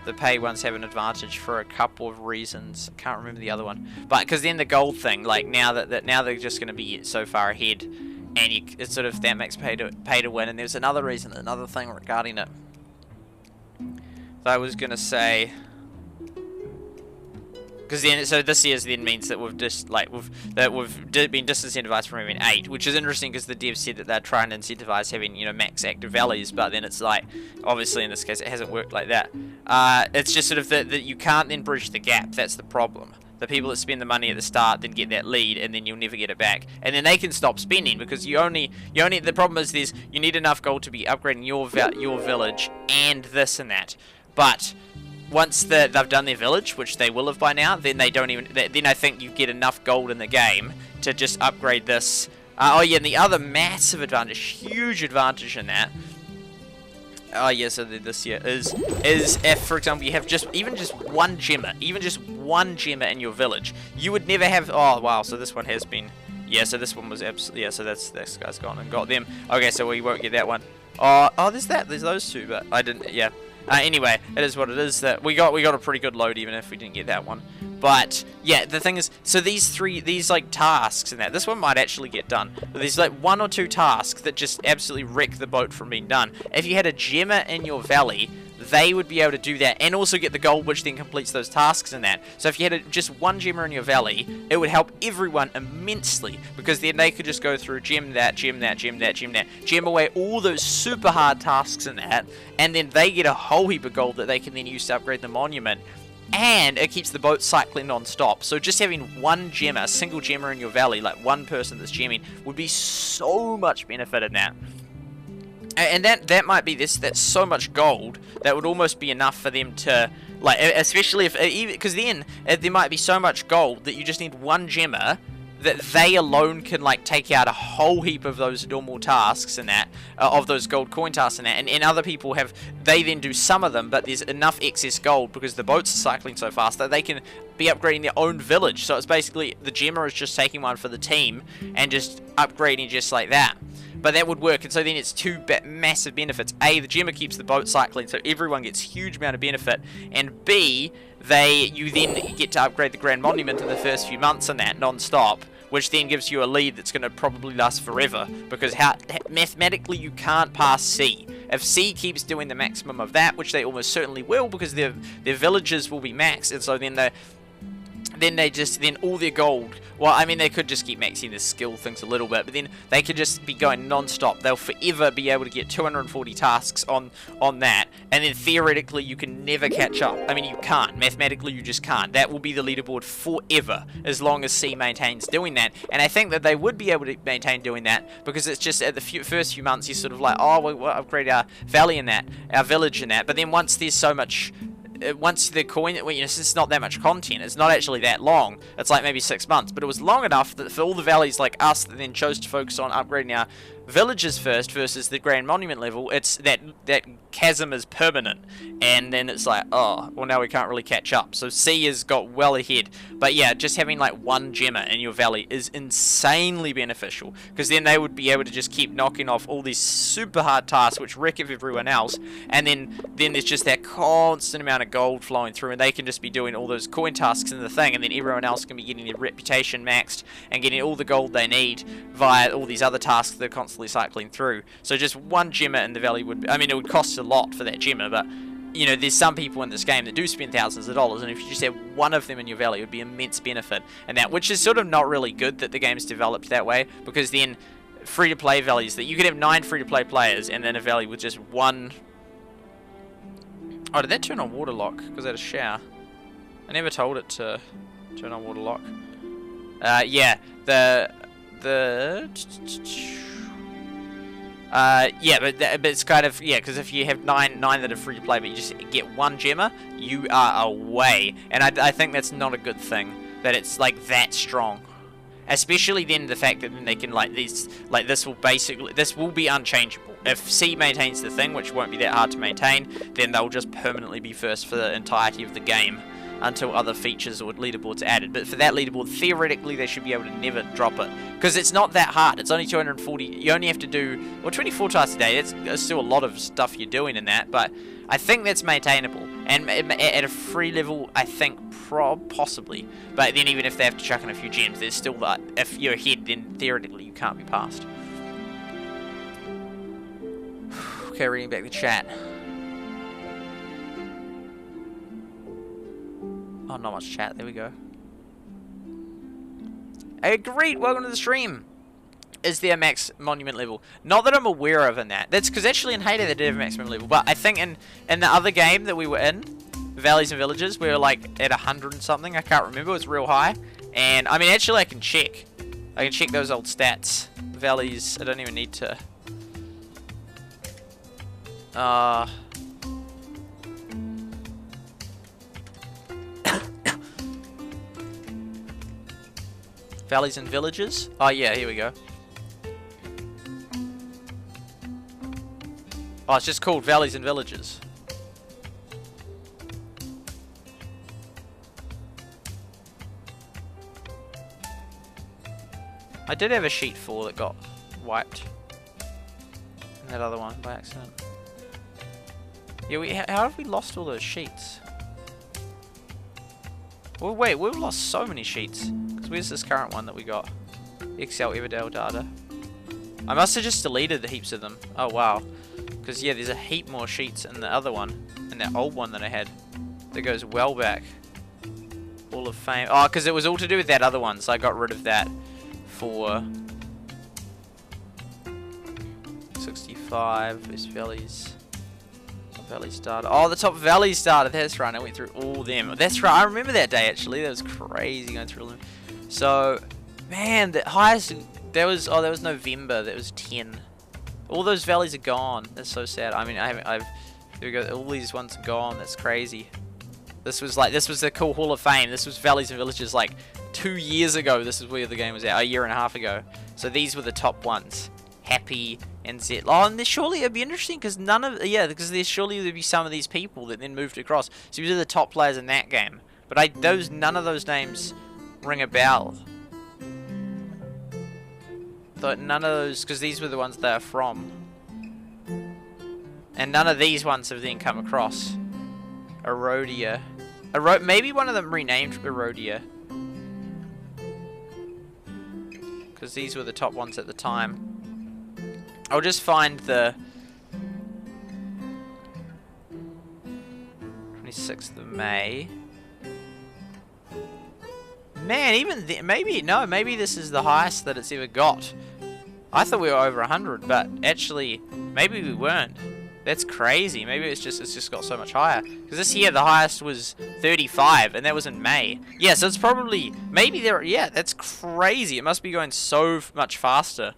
The pay ones have an advantage for a couple of reasons. I can't remember the other one, but because then the gold thing, like now they're just going to be so far ahead, and it's sort of that makes pay to win. And there's another reason, another thing regarding it that I was going to say, because then this year's then means that we've been disincentivized from having 8, which is interesting, because the devs said that they're trying to incentivize having, you know, max active valleys, but then it's like, obviously in this case it hasn't worked like that. It's just sort of that you can't then bridge the gap. That's the problem. The people that spend the money at the start then get that lead, and then you'll never get it back. And then they can stop spending, because the problem is you need enough gold to be upgrading your village and this and that. But once they've done their village, which they will have by now, then then I think you get enough gold in the game to just upgrade this. Oh yeah, and the other massive advantage, huge advantage in that. Oh yeah, so this year is if, for example, you have even just one gemmer in your village, you would never have. Oh wow, so this one has been. Yeah, so this one was absolutely. Yeah, so this guy's gone and got them. Okay, so we won't get that one. Oh, there's those two, but I didn't. Yeah. Anyway, it is what it is. That we got a pretty good load, even if we didn't get that one. But yeah, the thing is, so these like tasks and that, this one might actually get done. But there's like 1 or 2 tasks that just absolutely wreck the boat from being done. If you had a gemmer in your valley, they would be able to do that and also get the gold, which then completes those tasks and that. So if you had just one gemmer in your valley, it would help everyone immensely, because then they could just go through gem away all those super hard tasks and that, and then they get a whole heap of gold that they can then use to upgrade the monument. And it keeps the boat cycling non-stop. So just having one gemmer, a single gemmer in your valley, like one person that's gemming, would be so much benefit in that. And that might be that's so much gold that would almost be enough for them to, like, especially if, because then there might be so much gold that you just need one gemmer that they alone can, like, take out a whole heap of those normal tasks and that, of those gold coin tasks and that, and other people they then do some of them, but there's enough excess gold because the boats are cycling so fast that they can be upgrading their own village. So it's basically the gemmer is just taking one for the team and just upgrading just like that. But that would work, and so then it's two massive benefits. A, the gemmer keeps the boat cycling, so everyone gets a huge amount of benefit, and B, you then get to upgrade the Grand Monument in the first few months and that, non-stop, which then gives you a lead that's going to probably last forever, because mathematically you can't pass C. If C keeps doing the maximum of that, which they almost certainly will, because their villages will be maxed, and so then all their gold, well, I mean, they could just keep maxing the skill things a little bit, but then they could just be going non-stop. They'll forever be able to get 240 tasks on that, and then theoretically you can never catch up. I mean, you can't. Mathematically, you just can't. That will be the leaderboard forever, as long as C maintains doing that, and I think that they would be able to maintain doing that, because it's just at the first few months, you're sort of like, oh, we'll upgrade our valley in that, our village in that, but then once there's so much... Once the coin, well, it's not that much content, it's not actually that long, it's like maybe 6 months, but it was long enough that for all the valleys like us that then chose to focus on upgrading our villages first versus the Grand Monument level, it's that chasm is permanent, and then it's like, oh, well, now we can't really catch up. So C has got well ahead, but yeah, just having like one gemmer in your valley is insanely beneficial, because then they would be able to just keep knocking off all these super hard tasks which wreck everyone else, and then there's just that constant amount of gold flowing through, and they can just be doing all those coin tasks in the thing, and then everyone else can be getting their reputation maxed and getting all the gold they need via all these other tasks they're constantly cycling through. So just one gemmer in the valley would, I mean, it would cost a lot for that gemmer, but you know, there's some people in this game that do spend thousands of dollars, and if you just have one of them in your valley, it would be immense benefit. And that, which is sort of not really good that the game's developed that way, because then free-to-play valleys, that you could have 9 free-to-play players and then a valley with just one. Oh, did that turn on water lock because I had a shower? I never told it to turn on water lock. Yeah, yeah, but it's kind of, yeah, because if you have nine that are free to play, but you just get one gemmer, you are away, and I think that's not a good thing, that it's like that strong. Especially then the fact that then they can this will be unchangeable. If C maintains the thing, which won't be that hard to maintain, then they'll just permanently be first for the entirety of the game, until other features or leaderboards are added. But for that leaderboard, theoretically, they should be able to never drop it, because it's not that hard. It's only 240. You only have to do, well, 24 tasks a day. That's still a lot of stuff you're doing in that, but I think that's maintainable. And at a free level, I think possibly. But then even if they have to chuck in a few gems, there's still that. If you're ahead, then theoretically you can't be passed. Okay, reading back the chat. Oh, not much chat. There we go. Hey, great. Welcome to the stream. Is there a max monument level? Not that I'm aware of in that. That's because actually in Halo they did have a maximum level. But I think in the other game that we were in, valleys and villages, we were like at 100 and something. I can't remember. It was real high. And I mean, actually, I can check. I can check those old stats. Valleys. I don't even need to. Valleys and villages. Oh yeah, here we go. Oh, it's just called Valleys and Villages. I did have a sheet 4 that got wiped. And that other one by accident. Yeah, how have we lost all those sheets? Well, wait, we've lost so many sheets. Because where's this current one that we got? Excel Everdale data. I must have just deleted the heaps of them. Oh, wow. Because, yeah, there's a heap more sheets in the other one. In that old one that I had. That goes well back. Hall of Fame. Oh, because it was all to do with that other one. So I got rid of that for 65. West Valleys. Top Valleys data. Oh, the Top Valleys data. That's right. I went through all them. That's right. I remember that day, actually. That was crazy going through all them. So, man, the highest... There was November. That was 10. All those valleys are gone. That's so sad. I mean, there we go. All these ones are gone. That's crazy. This was the cool Hall of Fame. This was Valleys and Villages like 2 years ago. This is where the game was at. A year and a half ago. So these were the top ones. Happy and Z. Oh, and surely it'd be interesting because because there's surely there'd be some of these people that then moved across. So these are the top players in that game. But none of those names ring a bell. None of those, because these were the ones they are from. And none of these ones have then come across. Erodia. Maybe one of them renamed Erodia. Because these were the top ones at the time. I'll just find the 26th of May. Man, even maybe this is the highest that it's ever got. I thought we were over 100, but actually, maybe we weren't. That's crazy. Maybe it's just got so much higher. Because this year the highest was 35, and that was in May. Yeah, so it's probably yeah, that's crazy. It must be going so much faster.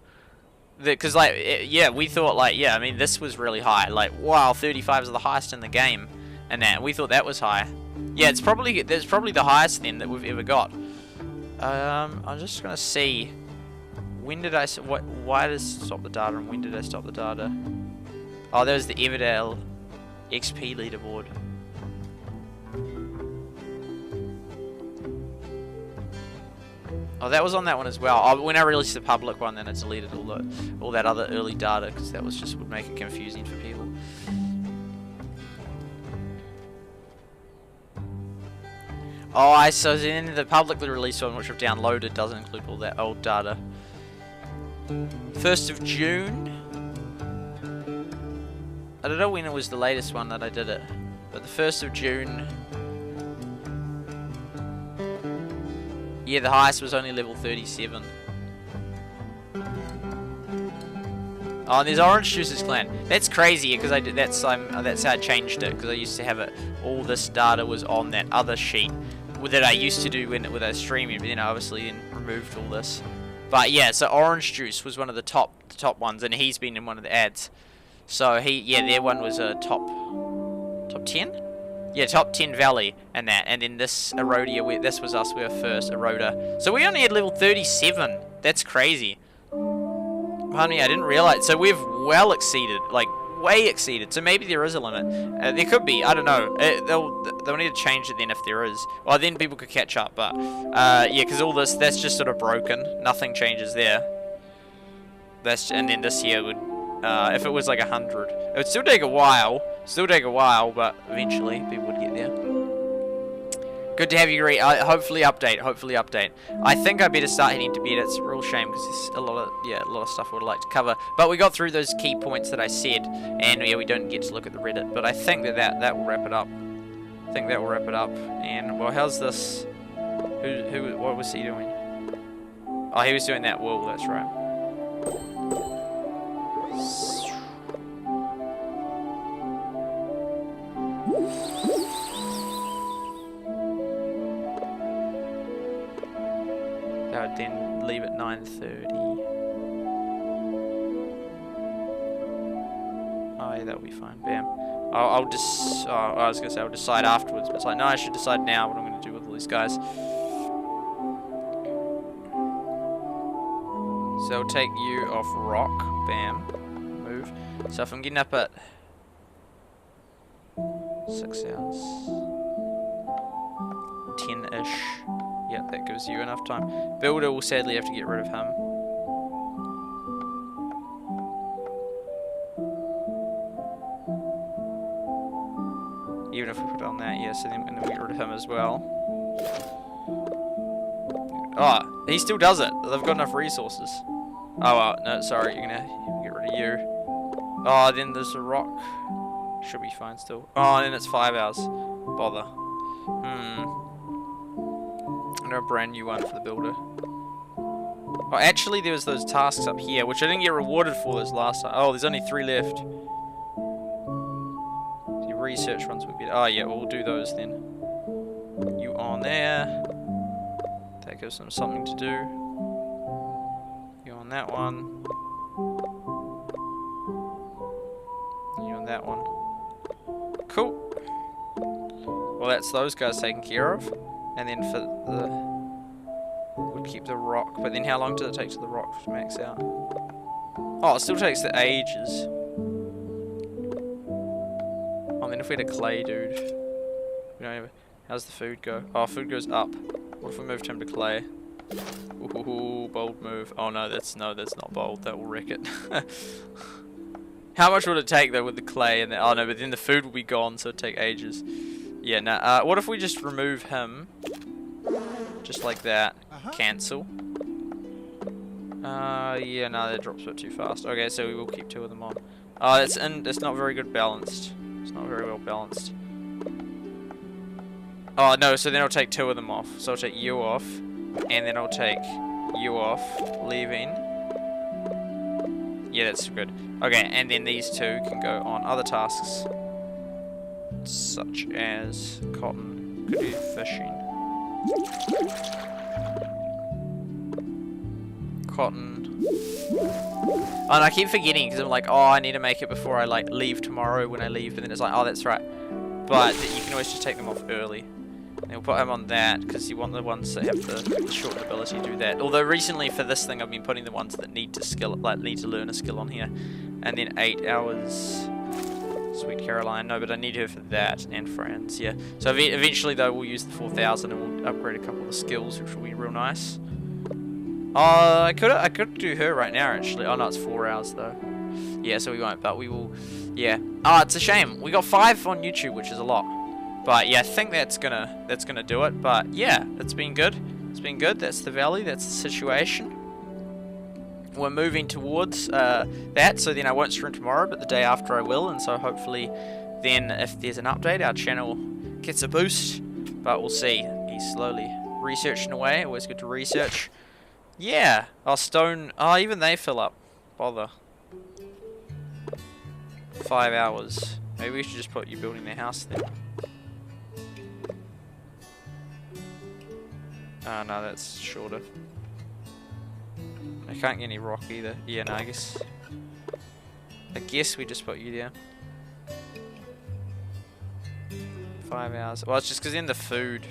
Because we thought I mean this was really high. Like wow, 35 is the highest in the game, and we thought that was high. Yeah, that's probably the highest then that we've ever got. I'm just gonna see. When did why did I stop the data and when did I stop the data? Oh, there was the Everdale XP leaderboard. Oh, that was on that one as well. Oh, when I released the public one, then I deleted all that other early data because that would make it confusing for people. Oh, so then the publicly released one, which I've downloaded, doesn't include all that old data. 1st of June. I don't know when it was the latest one that I did it, but the 1st of June. Yeah, the highest was only level 37. Oh, and there's Orange Juice's clan. That's crazy because that's how I changed it because I used to have it. All this data was on that other sheet that I used to do when I was streaming, but then I obviously removed all this. But yeah, so Orange Juice was one of the top ones, and he's been in one of the ads. So their one was a top 10. Yeah, top 10 Valley and that, and then this Erodia. This was us. We were first Eroda. So we only had level 37. That's crazy. Pardon me, I didn't realize. So we've well exceeded, like way exceeded. So maybe there is a limit. There could be. I don't know. They'll need to change it then if there is. Well, then people could catch up. But yeah, because all that's just sort of broken. Nothing changes there. And then this year would, if it was like 100, it would still take a while. But eventually people would get there. Good to have you, Gary. Hopefully update. I think I better start heading to bed. It's a real shame because there's a lot of stuff I would like to cover. But we got through those key points that I said, and yeah, we don't get to look at the Reddit. But I think that will wrap it up. And well, how's this? What was he doing? Oh, he was doing that wool. That's right. 9:30. Oh yeah, that'll be fine. Bam. I'll just. I was gonna say I'll decide afterwards, but it's like no, I should decide now what I'm gonna do with all these guys. So I'll take you off rock. Bam. Move. So if I'm getting up at 6 hours, 10-ish. Yeah, that gives you enough time. Builder will sadly have to get rid of him. Even if we put on that, yeah, so then we get rid of him as well. Oh, he still does it. They've got enough resources. Oh, no, sorry, you're gonna get rid of you. Oh, then there's a rock. Should be fine still. Oh, and then it's 5 hours. Bother. I know a brand new one for the builder. Oh, actually, there was those tasks up here, which I didn't get rewarded for those last time. Oh, there's only 3 left. The research ones would be. Oh, yeah, we'll do those then. You on there. That gives them something to do. You on that one. You on that one. Cool. Well, that's those guys taken care of. And then for the... We'll keep the rock. But then how long does it take to the rock to max out? Oh, it still takes the ages. Oh, then if we had a clay dude... We don't have... How's the food go? Oh, food goes up. What if we moved him to clay? Ooh, bold move. Oh no, that's not bold. That will wreck it. How much would it take though with the clay and the, oh no, but then the food will be gone, so it'd take ages. Yeah, nah. What if we just remove him? Just like that. Cancel. Yeah, no, that drops it too fast. Okay, so we will keep 2 of them on. Oh, it's not very good balanced. It's not very well balanced. Oh no, so then I'll take 2 of them off. So I'll take you off, and then I'll take you off, leaving. Yeah, that's good. Okay, and then these 2 can go on other tasks, such as cotton, could do fishing. Cotton. Oh, and I keep forgetting because I'm like, oh, I need to make it before I like leave tomorrow when I leave, but then it's like, oh, that's right. But you can always just take them off early. And we'll put him on that because you want the ones that have the short ability to do that. Although recently for this thing I've been putting the ones that need to learn a skill on here. And then 8 hours. Sweet Caroline. No, but I need her for that and friends. Yeah. So eventually though we'll use the 4,000 and we'll upgrade a couple of the skills, which will be real nice. I could do her right now actually. Oh no, it's 4 hours though. Yeah, so we won't, but we will. Yeah. Oh, it's a shame. We got 5 on YouTube, which is a lot. But yeah, I think that's gonna do it. But yeah, it's been good. It's been good. That's the valley. That's the situation. We're moving towards that. So then I won't stream tomorrow, but the day after I will. And so hopefully, then if there's an update, our channel gets a boost. But we'll see. He's slowly researching away. Always good to research. Yeah. Oh, stone. Oh, even they fill up. Bother. 5 hours. Maybe we should just put you building their house then. Oh no, that's shorter. I can't get any rock either. Yeah, no, I guess we just put you there. 5 hours. Well, it's just because in the food.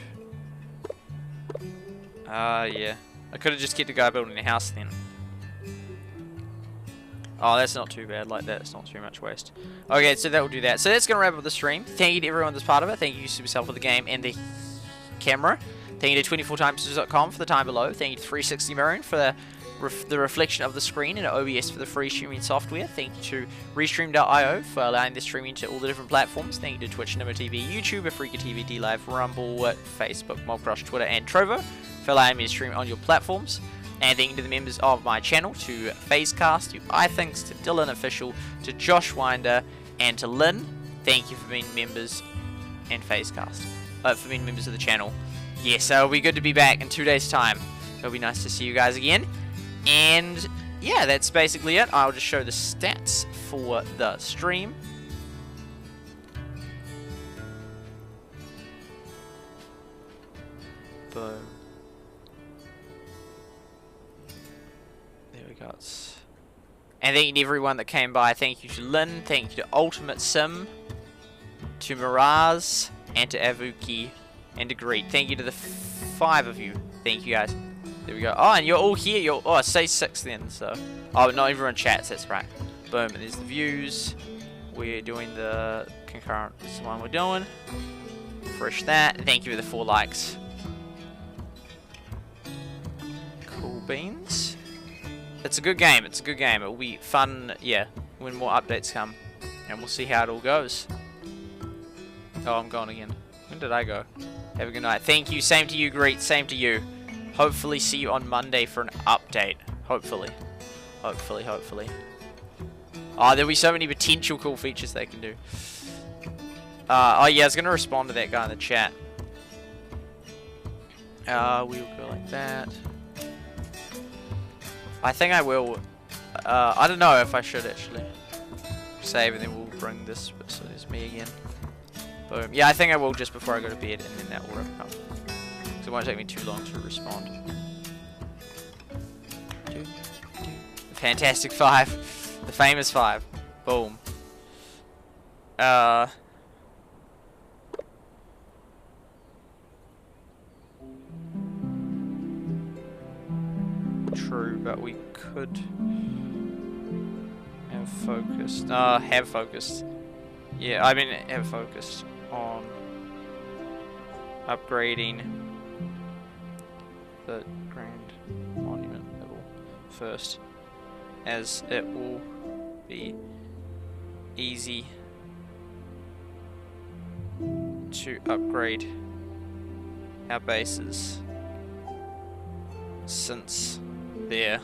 Yeah. I could have just kept the guy building the house then. Oh, that's not too bad like that. It's not too much waste. Okay, so that will do that. So that's going to wrap up the stream. Thank you to everyone that's part of it. Thank you to SuperSight for the game and the camera. Thank you to 24timesupers.com for the time below. Thank you to 360 Mirroring for the reflection of the screen and OBS for the free streaming software. Thank you to Restream.io for allowing the streaming to all the different platforms. Thank you to Twitch, Nimo TV, YouTube, Afrika TV, DLive, Rumble, Facebook, Mobcrush, Twitter, and Trovo for allowing me to stream on your platforms. And thank you to the members of my channel, to FazeCast, to iThinks, to Dylan Official, to Josh Winder, and to Lynn. Thank you for being members and FazeCast, for being members of the channel. Yes, it'll be good to be back in 2 days' time. It'll be nice to see you guys again. And yeah, that's basically it. I'll just show the stats for the stream. Boom. got? And thank you to everyone that came by. Thank you to Lynn. Thank you to Ultimate Sim, to Miraz, and to Avuki, and to Greed. Thank you to the 5 of you. Thank you guys. There we go. Oh, and you're all here. Oh, say 6 then. So, oh, not everyone chats. That's right. Boom. And there's the views. We're doing the concurrent. This is the one we're doing. Refresh that. Thank you for the 4 likes. Cool beans. It's a good game. It's a good game. It'll be fun. Yeah, when more updates come, and we'll see how it all goes. Oh, I'm gone again. When did I go? Have a good night. Thank you. Same to you, Greet. Same to you. Hopefully see you on Monday for an update. Hopefully. Hopefully, hopefully. Oh, there'll be so many potential cool features they can do. Oh, yeah, I was going to respond to that guy in the chat. We'll go like that. I think I will. I don't know if I should actually. Save, and then we'll bring this. So there's me again. Boom. Yeah, I think I will just before I go to bed, and then that will wrap up. Because it won't take me too long to respond. The Fantastic 5. The famous 5. Boom. True, but we could have focused. Have focused. Yeah, I mean, have focused on upgrading the Grand Monument level first, as it will be easy to upgrade our bases since there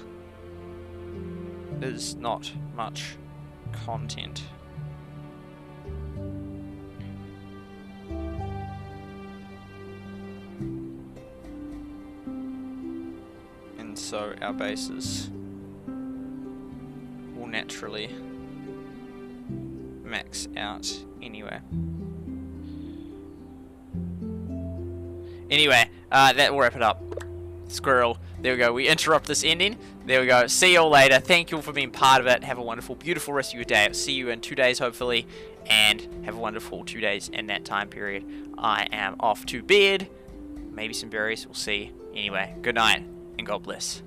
is not much content. And so our bases will naturally max out anyway. Anyway, that will wrap it up. Squirrel. There we go. We interrupt this ending. There we go. See you all later. Thank you all for being part of it. Have a wonderful, beautiful rest of your day. I'll see you in 2 days, hopefully. And have a wonderful 2 days in that time period. I am off to bed. Maybe some berries. We'll see. Anyway, good night and God bless.